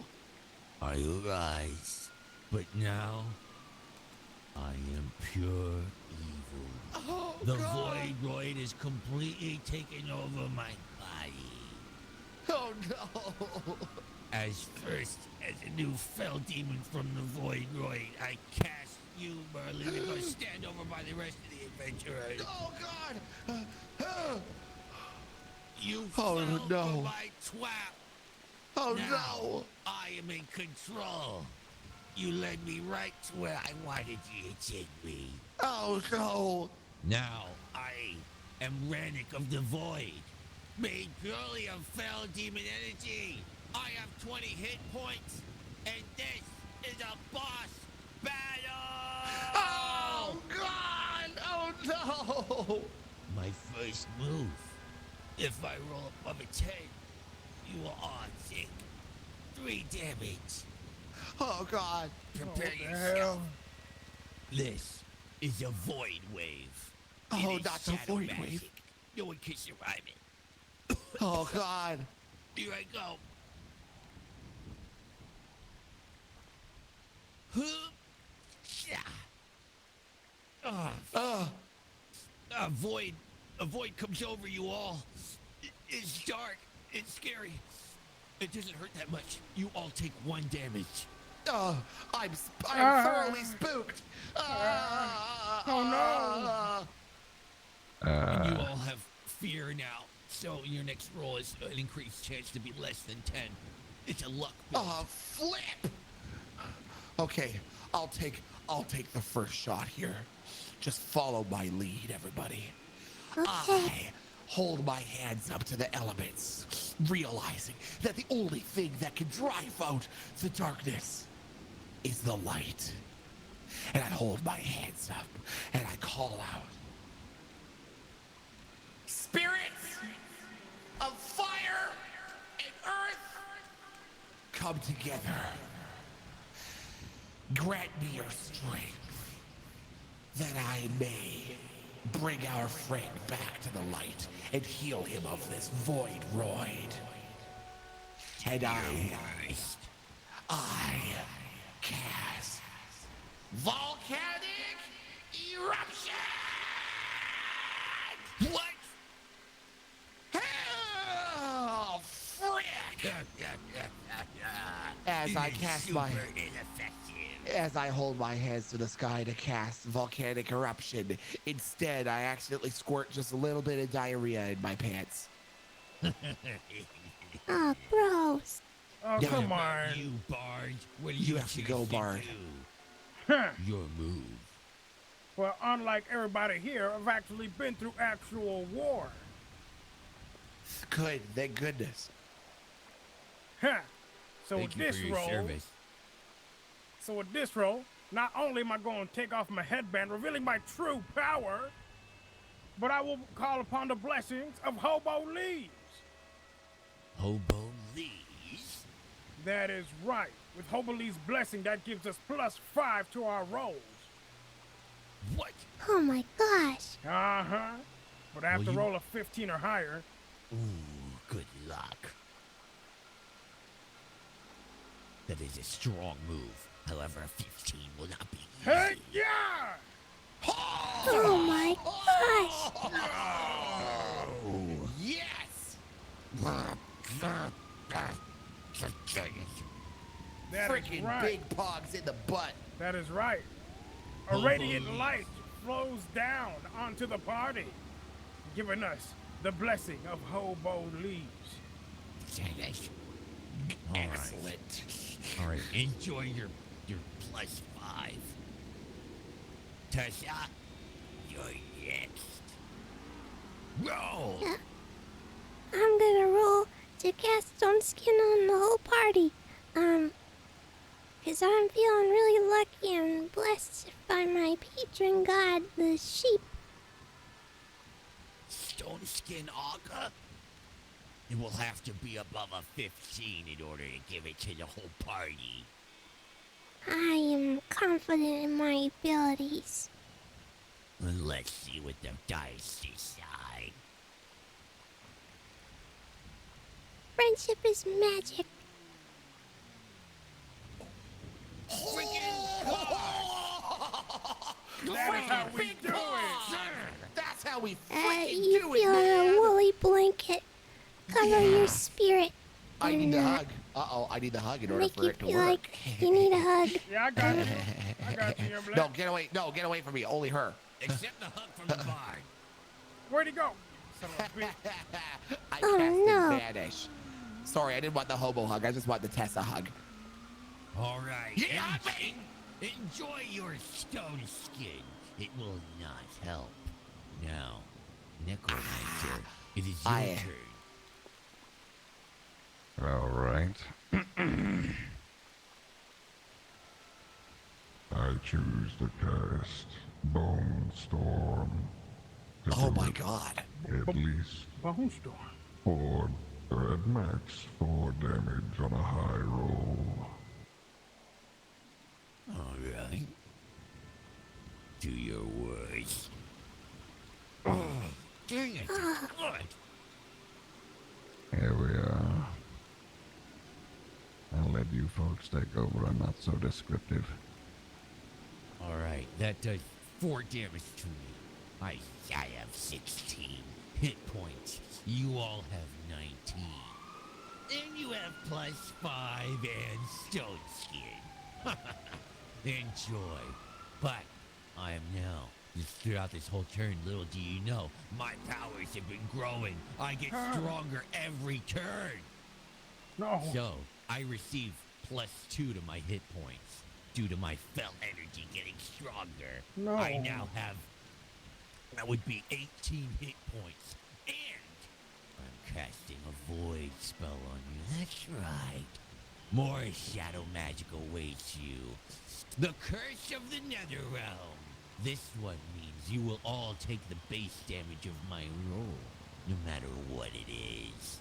I arise, but now I am pure evil. Oh, The God. Voidroid is completely taken over my body. Oh, no. As a new Fel Demon from the Voidroid, I cast you, Merlin, to go stand over by the rest of the adventurers. Oh, God. You Oh, fell no. for my trap. Oh, Now, no. I am in control. You led me right to where I wanted you to take me. Oh, no. Now, I am Rannick of the Void, made purely of Fel Demon energy. I have 20 hit points, and this is a boss battle! Oh, God. Oh, no. My first move. If I roll above a 10, you will all take 3 damage. Oh, God. Prepare What the yourself. hell? This is a void wave. Oh, It is not the shadow void magic. wave. No one can survive it. Oh, God. Here I go. Huh? Yeah. A void comes over you all. It's dark. It's scary. It doesn't hurt that much. You all take 1 damage. Oh, I'm thoroughly spooked. Oh, And you all have fear now. So your next roll is an increased chance to be less than 10. It's a luck build. Oh, flip. Okay, I'll take the first shot here. Just follow my lead, everybody. I hold my hands up to the elements, realizing that the only thing that can drive out the darkness is the light. And I hold my hands up and I call out, spirits of fire and earth, come together. Grant me your strength, that I may bring our friend back to the light and heal him of this voidroid. And I cast volcanic eruption. What? Oh, frick! As I cast my, Super ineffective. as I hold my hands to the sky to cast volcanic eruption, instead I accidentally squirt just a little bit of diarrhea in my pants. Oh, gross. Oh, Yeah. come on. You, Bard. What do You have to go, choose Bard. do? Huh. Your move. Well, unlike everybody here, I've actually been through actual war. Good, thank goodness. Huh. So Thank with you this for your roll, service. not only am I going to take off my headband, revealing my true power, but I will call upon the blessings of Hobo Leaves. Hobo Lees? That is right. With Hobo Leaves' blessing, that gives us +5 to our rolls. What? Oh my gosh. Uh-huh. But I have Well, to you- roll a 15 or higher. Ooh, good luck. That is a strong move. However, a 15 will not be easy. Hey, yeah! Oh my gosh. Yes! That is Freaking right. big pogs in the butt. That is right. A Hobo radiant Leaves. light flows down onto the party, giving us the blessing of Hobo Leaves. Excellent. Excellent. All right, enjoy your +5. Tessa, you're next. Roll. I'm gonna roll to cast Stone Skin on the whole party. 'cause I'm feeling really lucky and blessed by my patron god, the sheep. Stone skin auger? It will have to be above a 15 in order to give it to the whole party. I am confident in my abilities. Let's see what the dice decide. Friendship is magic. Freaking That is how we do it. That's how we freaking You do it, feel man. a woolly blanket cover your spirit. I need and, the hug. Uh-oh, I need the hug in order Make for you it to feel work. like you need a hug. Yeah, I got you. I got you, young black. No, get away. No, get away from me. Only her. Accept the hug from the bard. Where'd he go? Son of a bitch. I Oh, cast no. and vanish. Sorry, I didn't want the hobo hug. I just want the Tessa hug. All right. You got me. Enjoy your stone skin. It will not help. Now, Necromancer, it is your I- turn. All right. I choose to cast Bone Storm. to Oh do my it god. At least Bone Storm. 4, or at max 4 damage on a high roll. All right. Do your worst. Oh, dang it. Good. Here we are. I'll let you folks take over. I'm not so descriptive. All right, that does 4 damage to me. I have 16 hit points. You all have 19. And you have +5 and stone skin. Enjoy. But I am now, just throughout this whole turn, little do you know, my powers have been growing. I get stronger every turn. No. So, I receive +2 to my hit points due to my Fel energy getting stronger. No. I now have, that would be 18 hit points. And I'm casting a void spell on you. That's right. More shadow magic awaits you. The curse of the nether realm. This one means you will all take the base damage of my roll, no matter what it is.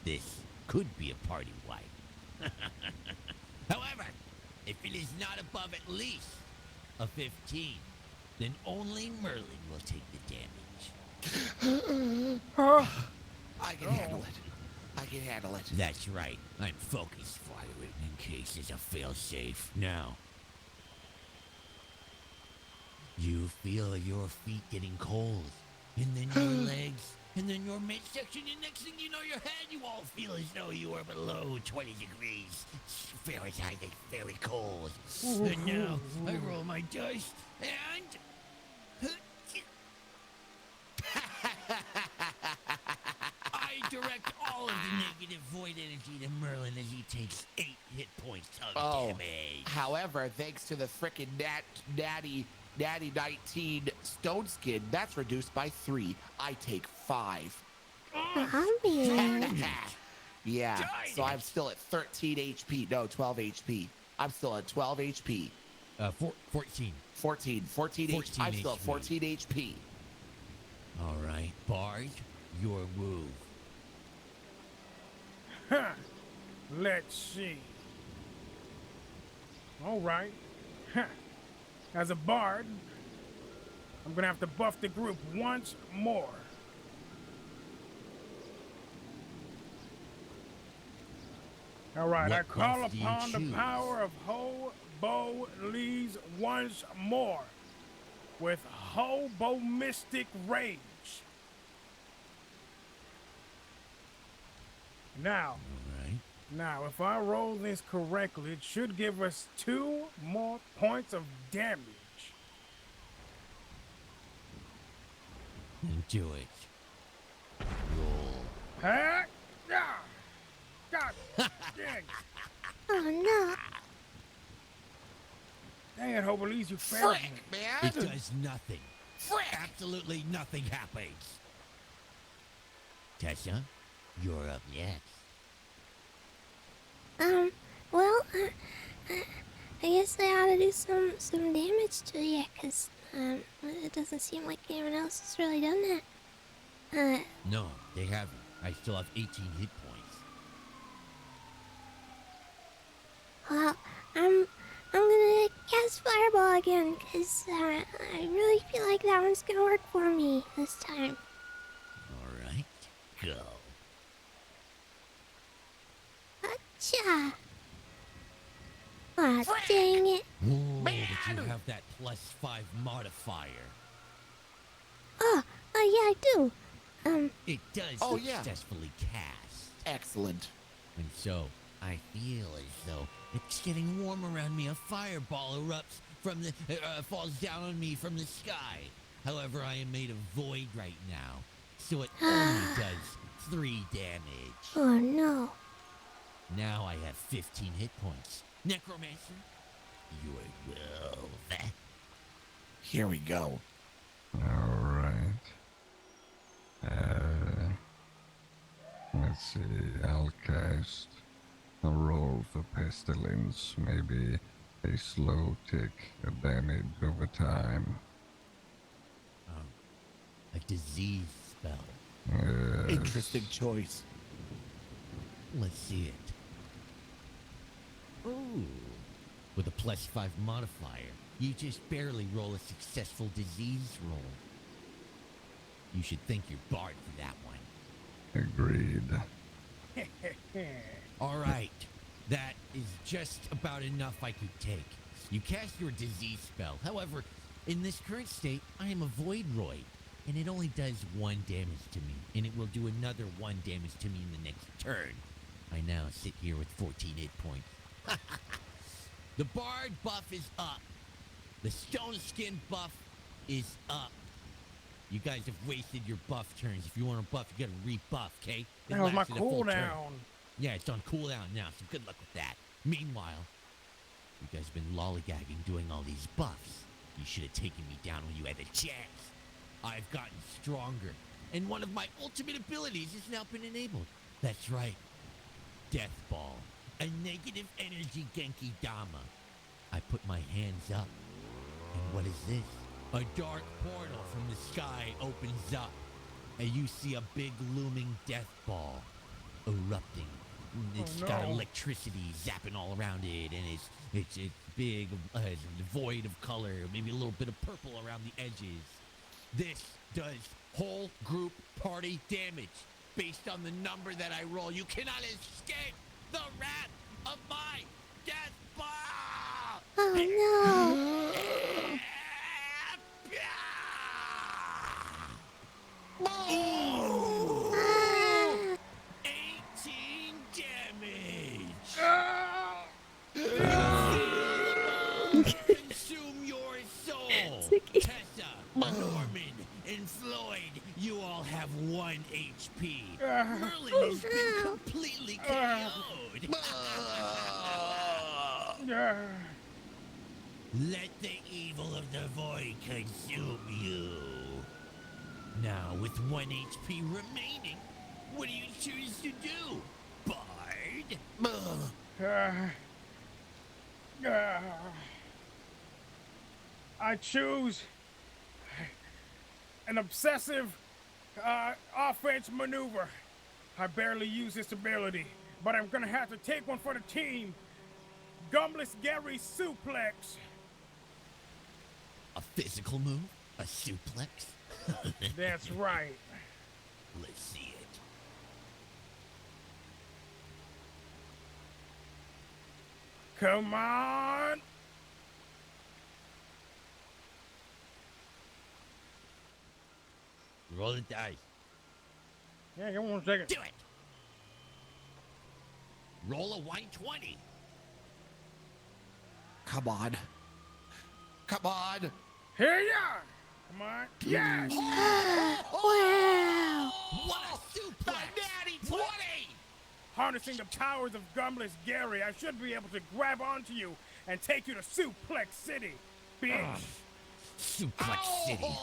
This could be a party wipe. However, if it is not above at least a 15, then only Merlin will take the damage. I can handle it. I can handle it. That's right. I'm focus firing in case there's a failsafe. Now, you feel your feet getting cold, and then your legs, and then your midsection, and next thing you know, your head, you all feel as though you are below 20 degrees Fahrenheit. It's very cold. And now, I roll my dice, and I direct all of the negative void energy to Merlin as he takes 8 hit points of damage. However, thanks to the frickin' natty 19 stone skin, that's reduced by 3. I take 5. Oh, man. Yeah, so Darn I'm it. still at 13 HP. No, 12 HP. I'm still at 12 HP. 14. 14 HP. I'm still at 14 HP. All right, Bard, your move. Huh. Let's see. All right. Huh. As a bard, I'm gonna have to buff the group once more. All right, I What call buff do you upon the choose? power of Hobo Lees once more with Hobo Mystic Rage. Now, All right. Now, if I roll this correctly, it should give us 2 more points of damage. Do it. Roll. Huh? Yeah. God dang. Oh, no. Dang it, Hobelese, you failed me. Frick, man! It does nothing. Frick! Absolutely nothing happens. Tessa, you're up next. Well, I guess I ought to do some damage to you, cause it doesn't seem like anyone else has really done that. No, they haven't. I still have 18 hit points. Well, I'm gonna cast Fireball again, cause I really feel like that one's gonna work for me this time. All right, go. Achha! Aw, dang it. Whoa, did you have that +5 modifier? Oh, yeah, I do. It does Oh, yeah. successfully cast. Excellent. And so, I feel as though it's getting warm around me. A fireball erupts from the, falls down on me from the sky. However, I am made of void right now, so it only does 3 damage. Oh no. Now I have 15 hit points. Necromancer, you are well. Here we go. All right. Let's see. I'll cast a roll for pestilence. Maybe a slow tick of damage over time. A disease spell. Yes. Interesting choice. Let's see it. Ooh. With a +5 modifier, you just barely roll a successful disease roll. You should thank your bard for that one. Agreed. All right, that is just about enough I could take. You cast your disease spell. However, in this current state, I am a Voidroid, and it only does 1 damage to me, and it will do another 1 damage to me in the next turn. I now sit here with 14 hit points. The bard buff is up. The stone skin buff is up. You guys have wasted your buff turns. If you want a buff, you gotta rebuff, okay? That was my lasted a full turn. cooldown. Yeah, it's on cooldown now, so good luck with that. Meanwhile, you guys have been lollygagging doing all these buffs. You should have taken me down when you had the chance. I've gotten stronger, and one of my ultimate abilities has now been enabled. That's right. Death Ball. A negative energy Genki Dama. I put my hands up, and what is this? A dark portal from the sky opens up, and you see a big looming death ball erupting. It's got no. electricity zapping all around it, and it's big, it's void of color, maybe a little bit of purple around the edges. This does whole group party damage based on the number that I roll. You cannot escape the wrath of my death ball! Oh no. Ah. 18 damage. Consume your soul! okay. Tessa, Norman, and Floyd, you all have 1 HP. Merlin has been completely KO'd. Let the evil of the void consume you. Now, with 1 HP remaining, what do you choose to do, Bard? I choose an obsessive offense maneuver. I barely use this ability, but I'm gonna have to take one for the team. Gumless Gary Suplex. A physical move? A suplex? That's right. Let's see it. Come on. Roll the dice. Yeah, give me 1 second. Do it! Roll a 120. Come on. Come on. Here you are. Come on. Yes. Wow. What a suplex! Natty 20! Harnessing the powers of Gumless Gary, I should be able to grab onto you and take you to Suplex City, bitch. Suplex City.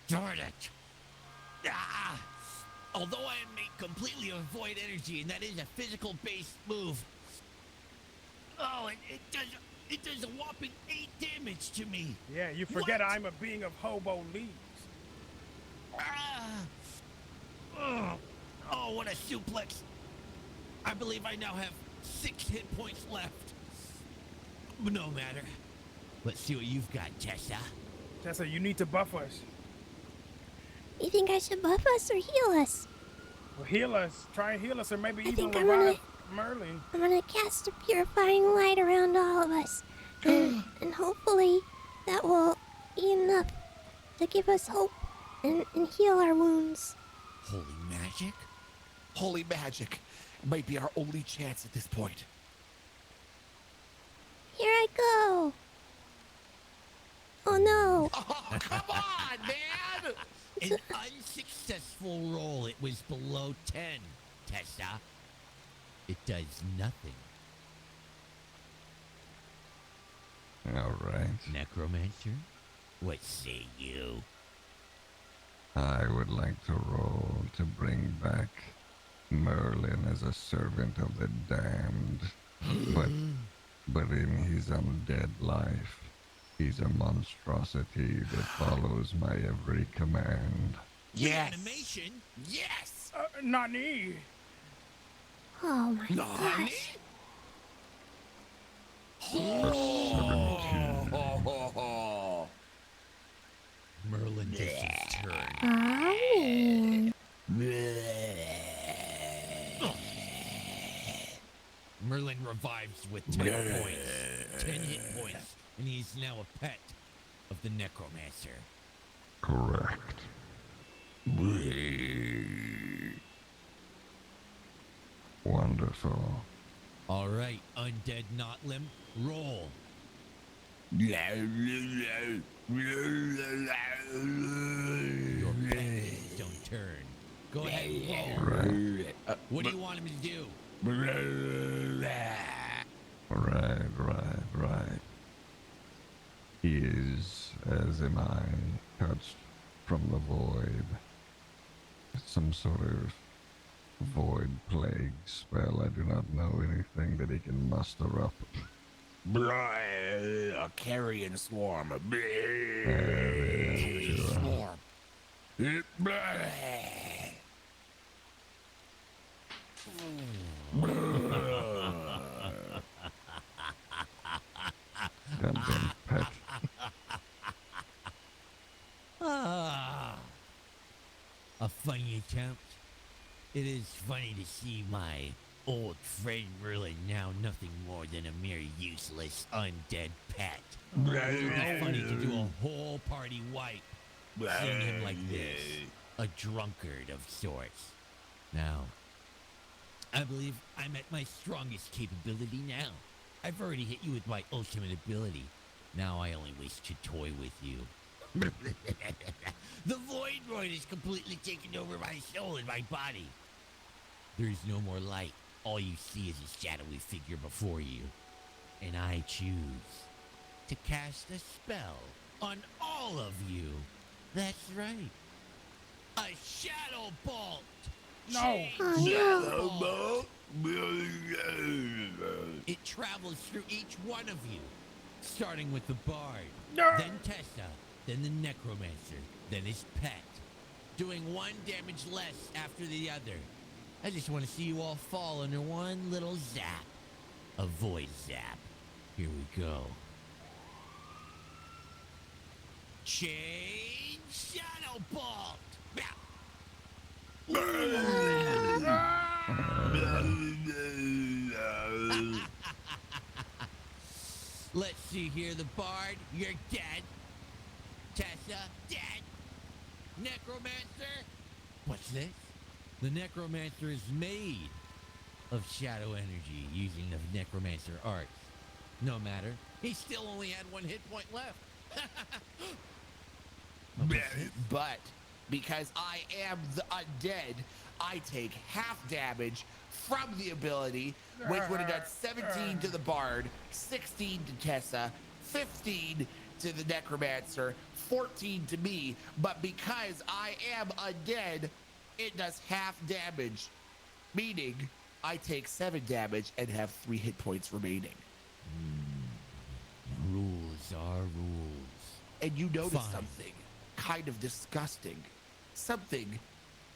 Darn it. Although I am made completely of void energy, and that is a physical-based move, Oh, it does a whopping 8 damage to me. Yeah, you forget What? I'm a being of hobo leaves. Ah. Oh, what a suplex. I believe I now have 6 hit points left. But no matter. Let's see what you've got, Tessa. Tessa, you need to buff us. You think I should buff us or heal us? Well, heal us. Try and heal us, or maybe I even think I'm revive Merlin. I'm gonna cast a purifying light around all of us. And hopefully that will be enough to give us hope and heal our wounds. Holy magic? Holy magic might be our only chance at this point. Here I go. Oh no. Oh, come on, man! An unsuccessful roll. It was below 10, Tessa. It does nothing. All right. Necromancer, what say you? I would like to roll to bring back Merlin as a servant of the damned. But in his undead life, he's a monstrosity that follows my every command. Yes! Reanimation? Yes! Nani? Oh my Nani? gosh. Oh. Merlin gets his turn. Oh man. Merlin revives with 10 points. 10 hit points. And he's now a pet of the Necromancer. Correct. Wonderful. All right, undead Notlim, roll. Your pendants don't turn. Go ahead and roll. Right. What do you want him to do? Right. He is, as am I, touched from the void. Some sort of void plague spell. I do not know anything that he can muster up. A carrion swarm. Sure. Goddamn pet. A funny attempt. It is funny to see my old friend Merlin now nothing more than a mere useless undead pet. It would be funny to do a whole party wipe seeing him like this. A drunkard of sorts. Now, I believe I'm at my strongest capability now. I've already hit you with my ultimate ability. Now I only wish to toy with you. The Void has completely taken over my soul and my body. There's no more light. All you see is a shadowy figure before you. And I choose to cast a spell on all of you. That's right. A Shadow Bolt. No. Change Oh, Shadow no. Bolt. It travels through each one of you, starting with the Bard, then Tessa, then the Necromancer, then his pet, doing 1 damage less after the other. I just want to see you all fall under one little zap. A void zap. Here we go. Change Shadow Bolt. Let's see here, the Bard, you're dead. Tessa, dead. Necromancer, what's this? The Necromancer is made of shadow energy using the Necromancer arts. No matter, he still only had 1 hit point left. But because I am the undead, I take half damage from the ability, which would have done 17 to the Bard, 16 to Tessa, 15 to the Necromancer, 14 to me. But because I am undead, it does half damage, meaning I take 7 damage and have 3 hit points remaining. Rules are rules. And you notice Fine. something kind of disgusting, something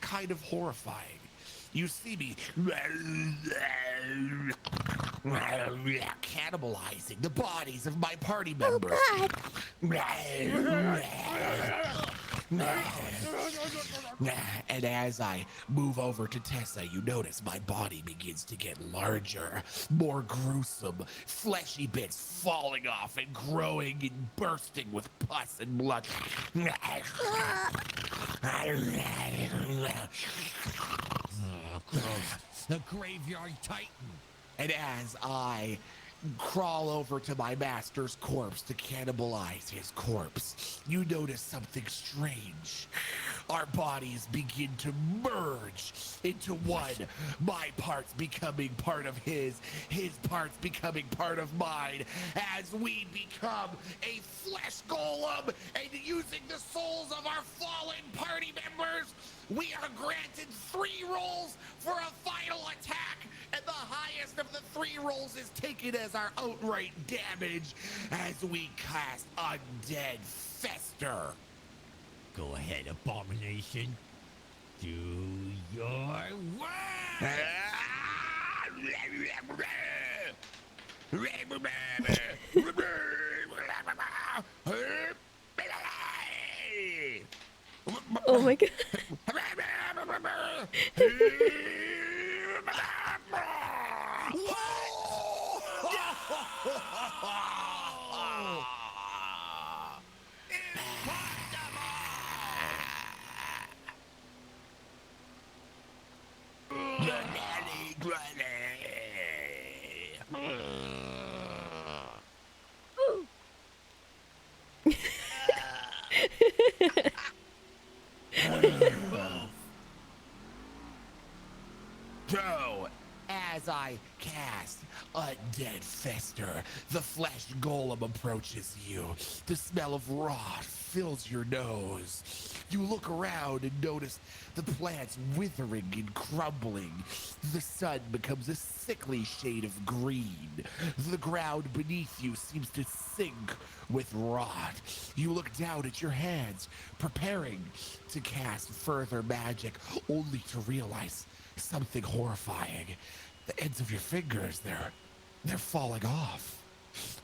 kind of horrifying. You see me cannibalizing the bodies of my party members. And as I move over to Tessa, you notice my body begins to get larger, more gruesome, fleshy bits falling off and growing and bursting with pus and blood. The graveyard titan. And as I crawl over to my master's corpse to cannibalize his corpse, you notice something strange. Our bodies begin to merge into one, my parts becoming part of his parts becoming part of mine, as we become a flesh golem, and using the souls of our fallen party members, we are granted 3 rolls for a final attack, and the highest of the 3 rolls is taken as our outright damage as we cast Undead Fester. Go ahead, abomination. Do your work. Oh my god. So, as I cast Undead Fester, the flesh golem approaches you. The smell of rot fills your nose. You look around and notice the plants withering and crumbling. The sun becomes a sickly shade of green. The ground beneath you seems to sink with rot. You look down at your hands, preparing to cast further magic, only to realize something horrifying. The ends of your fingers, they're falling off.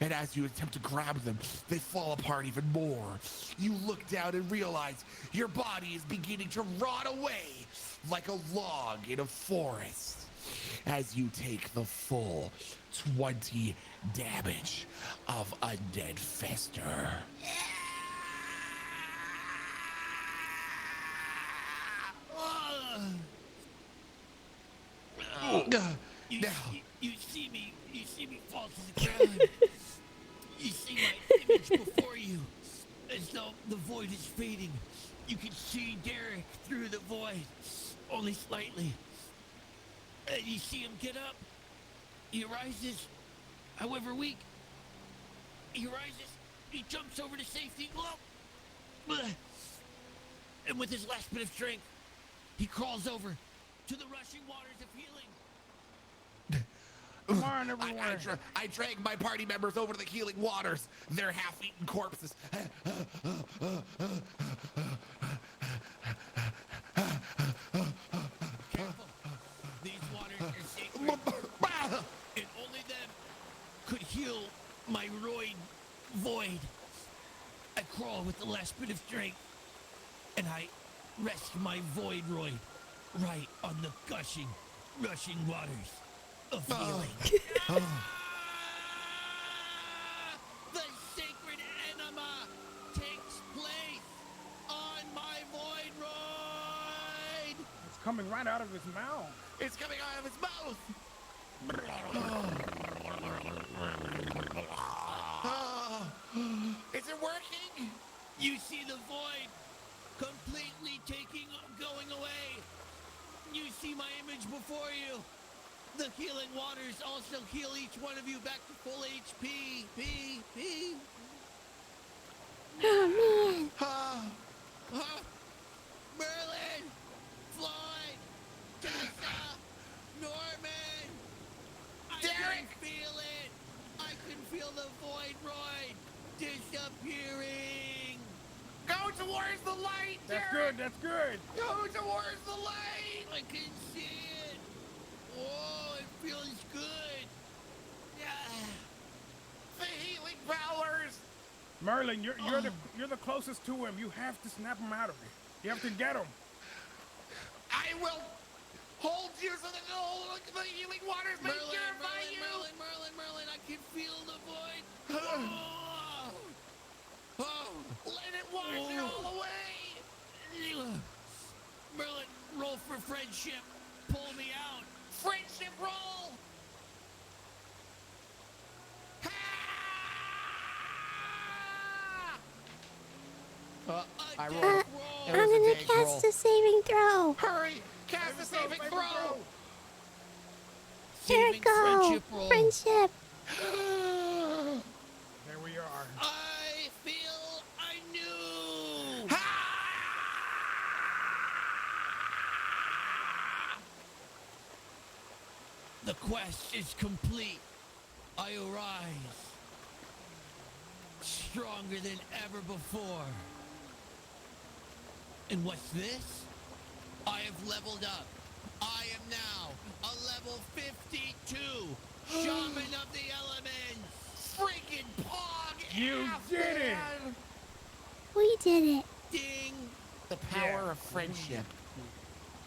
And as you attempt to grab them, they fall apart even more. You look down and realize your body is beginning to rot away like a log in a forest as you take the full 20 damage of Undead Fester. You see me fall to the ground. You see my image before you, as though the void is fading. You can see Derek through the void, only slightly. And you see him get up. He rises, however weak. He rises, he jumps over to safety. And with his last bit of strength, he crawls over to the rushing waters of healing. Come on, everyone. I drag my party members over to the healing waters. They're half-eaten corpses. Careful. These waters are sacred. And only them could heal my roid void. I crawl with the last bit of strength. And I rest my void roid right on the gushing, rushing waters of healing. The sacred enema takes place on my void roid. It's coming right out of his mouth. It's coming out of his mouth. Is it working? You see the void completely going away. You see my image before you. The healing waters also heal each one of you back to full HP. Oh man. Merlin, Floyd, Tessa, Norman. I can feel it. I can towards the light, That's Derek. good. That's good. Go towards the light. I can see it. Oh, it feels good. Yeah. The healing powers. Merlin, you're the closest to him. You have to snap him out of it. You have to get him. I will hold you so that the healing waters may purify you. Merlin, I can feel the void. Oh. Oh. Let it wash it all away. Merlin, roll for friendship. Pull me out. Friendship roll. I rolled. Roll. It I'm was a gonna big cast roll. a saving throw. Hurry! Cast a saving throw. Here we Saving go. friendship roll. Friendship. There we are. I feel I knew. The quest is complete. I arise, stronger than ever before. And what's this? I have leveled up. I am now a level 52 shaman of the elements. Freaking pog! You ass, did it. man. We did it. Ding! The power of friendship.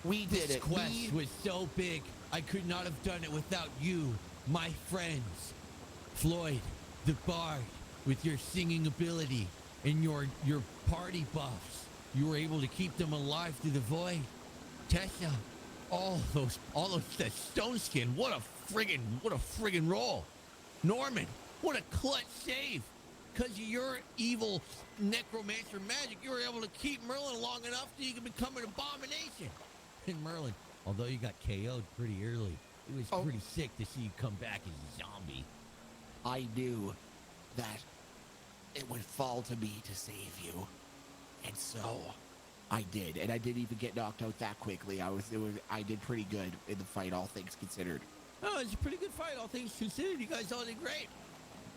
We did This it. quest was so big, I could not have done it without you, my friends. Floyd, the bard, with your singing ability and your party buffs, you were able to keep them alive through the void. Tessa, all those that stone skin, what a friggin' roll. Norman, what a clutch save. Because of your evil necromancer magic, you were able to keep Merlin long enough so you could become an abomination. And Merlin, although you got KO'd pretty early, it was pretty sick to see you come back as a zombie. I knew that it would fall to me to save you. And so I did. And I didn't even get knocked out that quickly. I did pretty good in the fight, all things considered. Oh, it's a pretty good fight, all things considered. You guys all did great.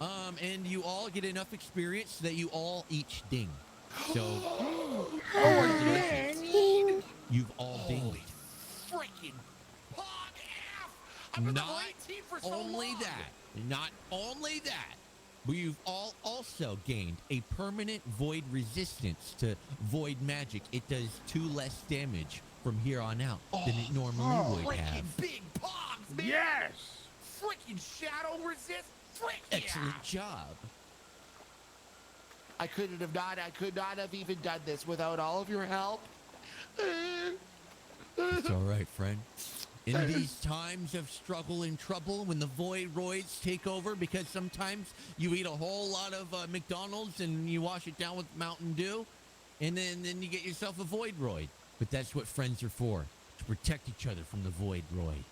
And you all get enough experience that you all each ding. So, congratulations. Ding. You've all dinged. Freaking pog F! I've been Not 18 for so only long. not only that, but you've all also gained a permanent void resistance to void magic. It does 2 less damage from here on out than it normally would Freaking have. big pogs, man! Yes. Freaking shadow resist! Freaking Excellent job. I could not have even done this without all of your help. It's all right, friend. In these times of struggle and trouble, when the void roids take over, because sometimes you eat a whole lot of McDonald's and you wash it down with Mountain Dew, and then you get yourself a void roid. But that's what friends are for, to protect each other from the void roid.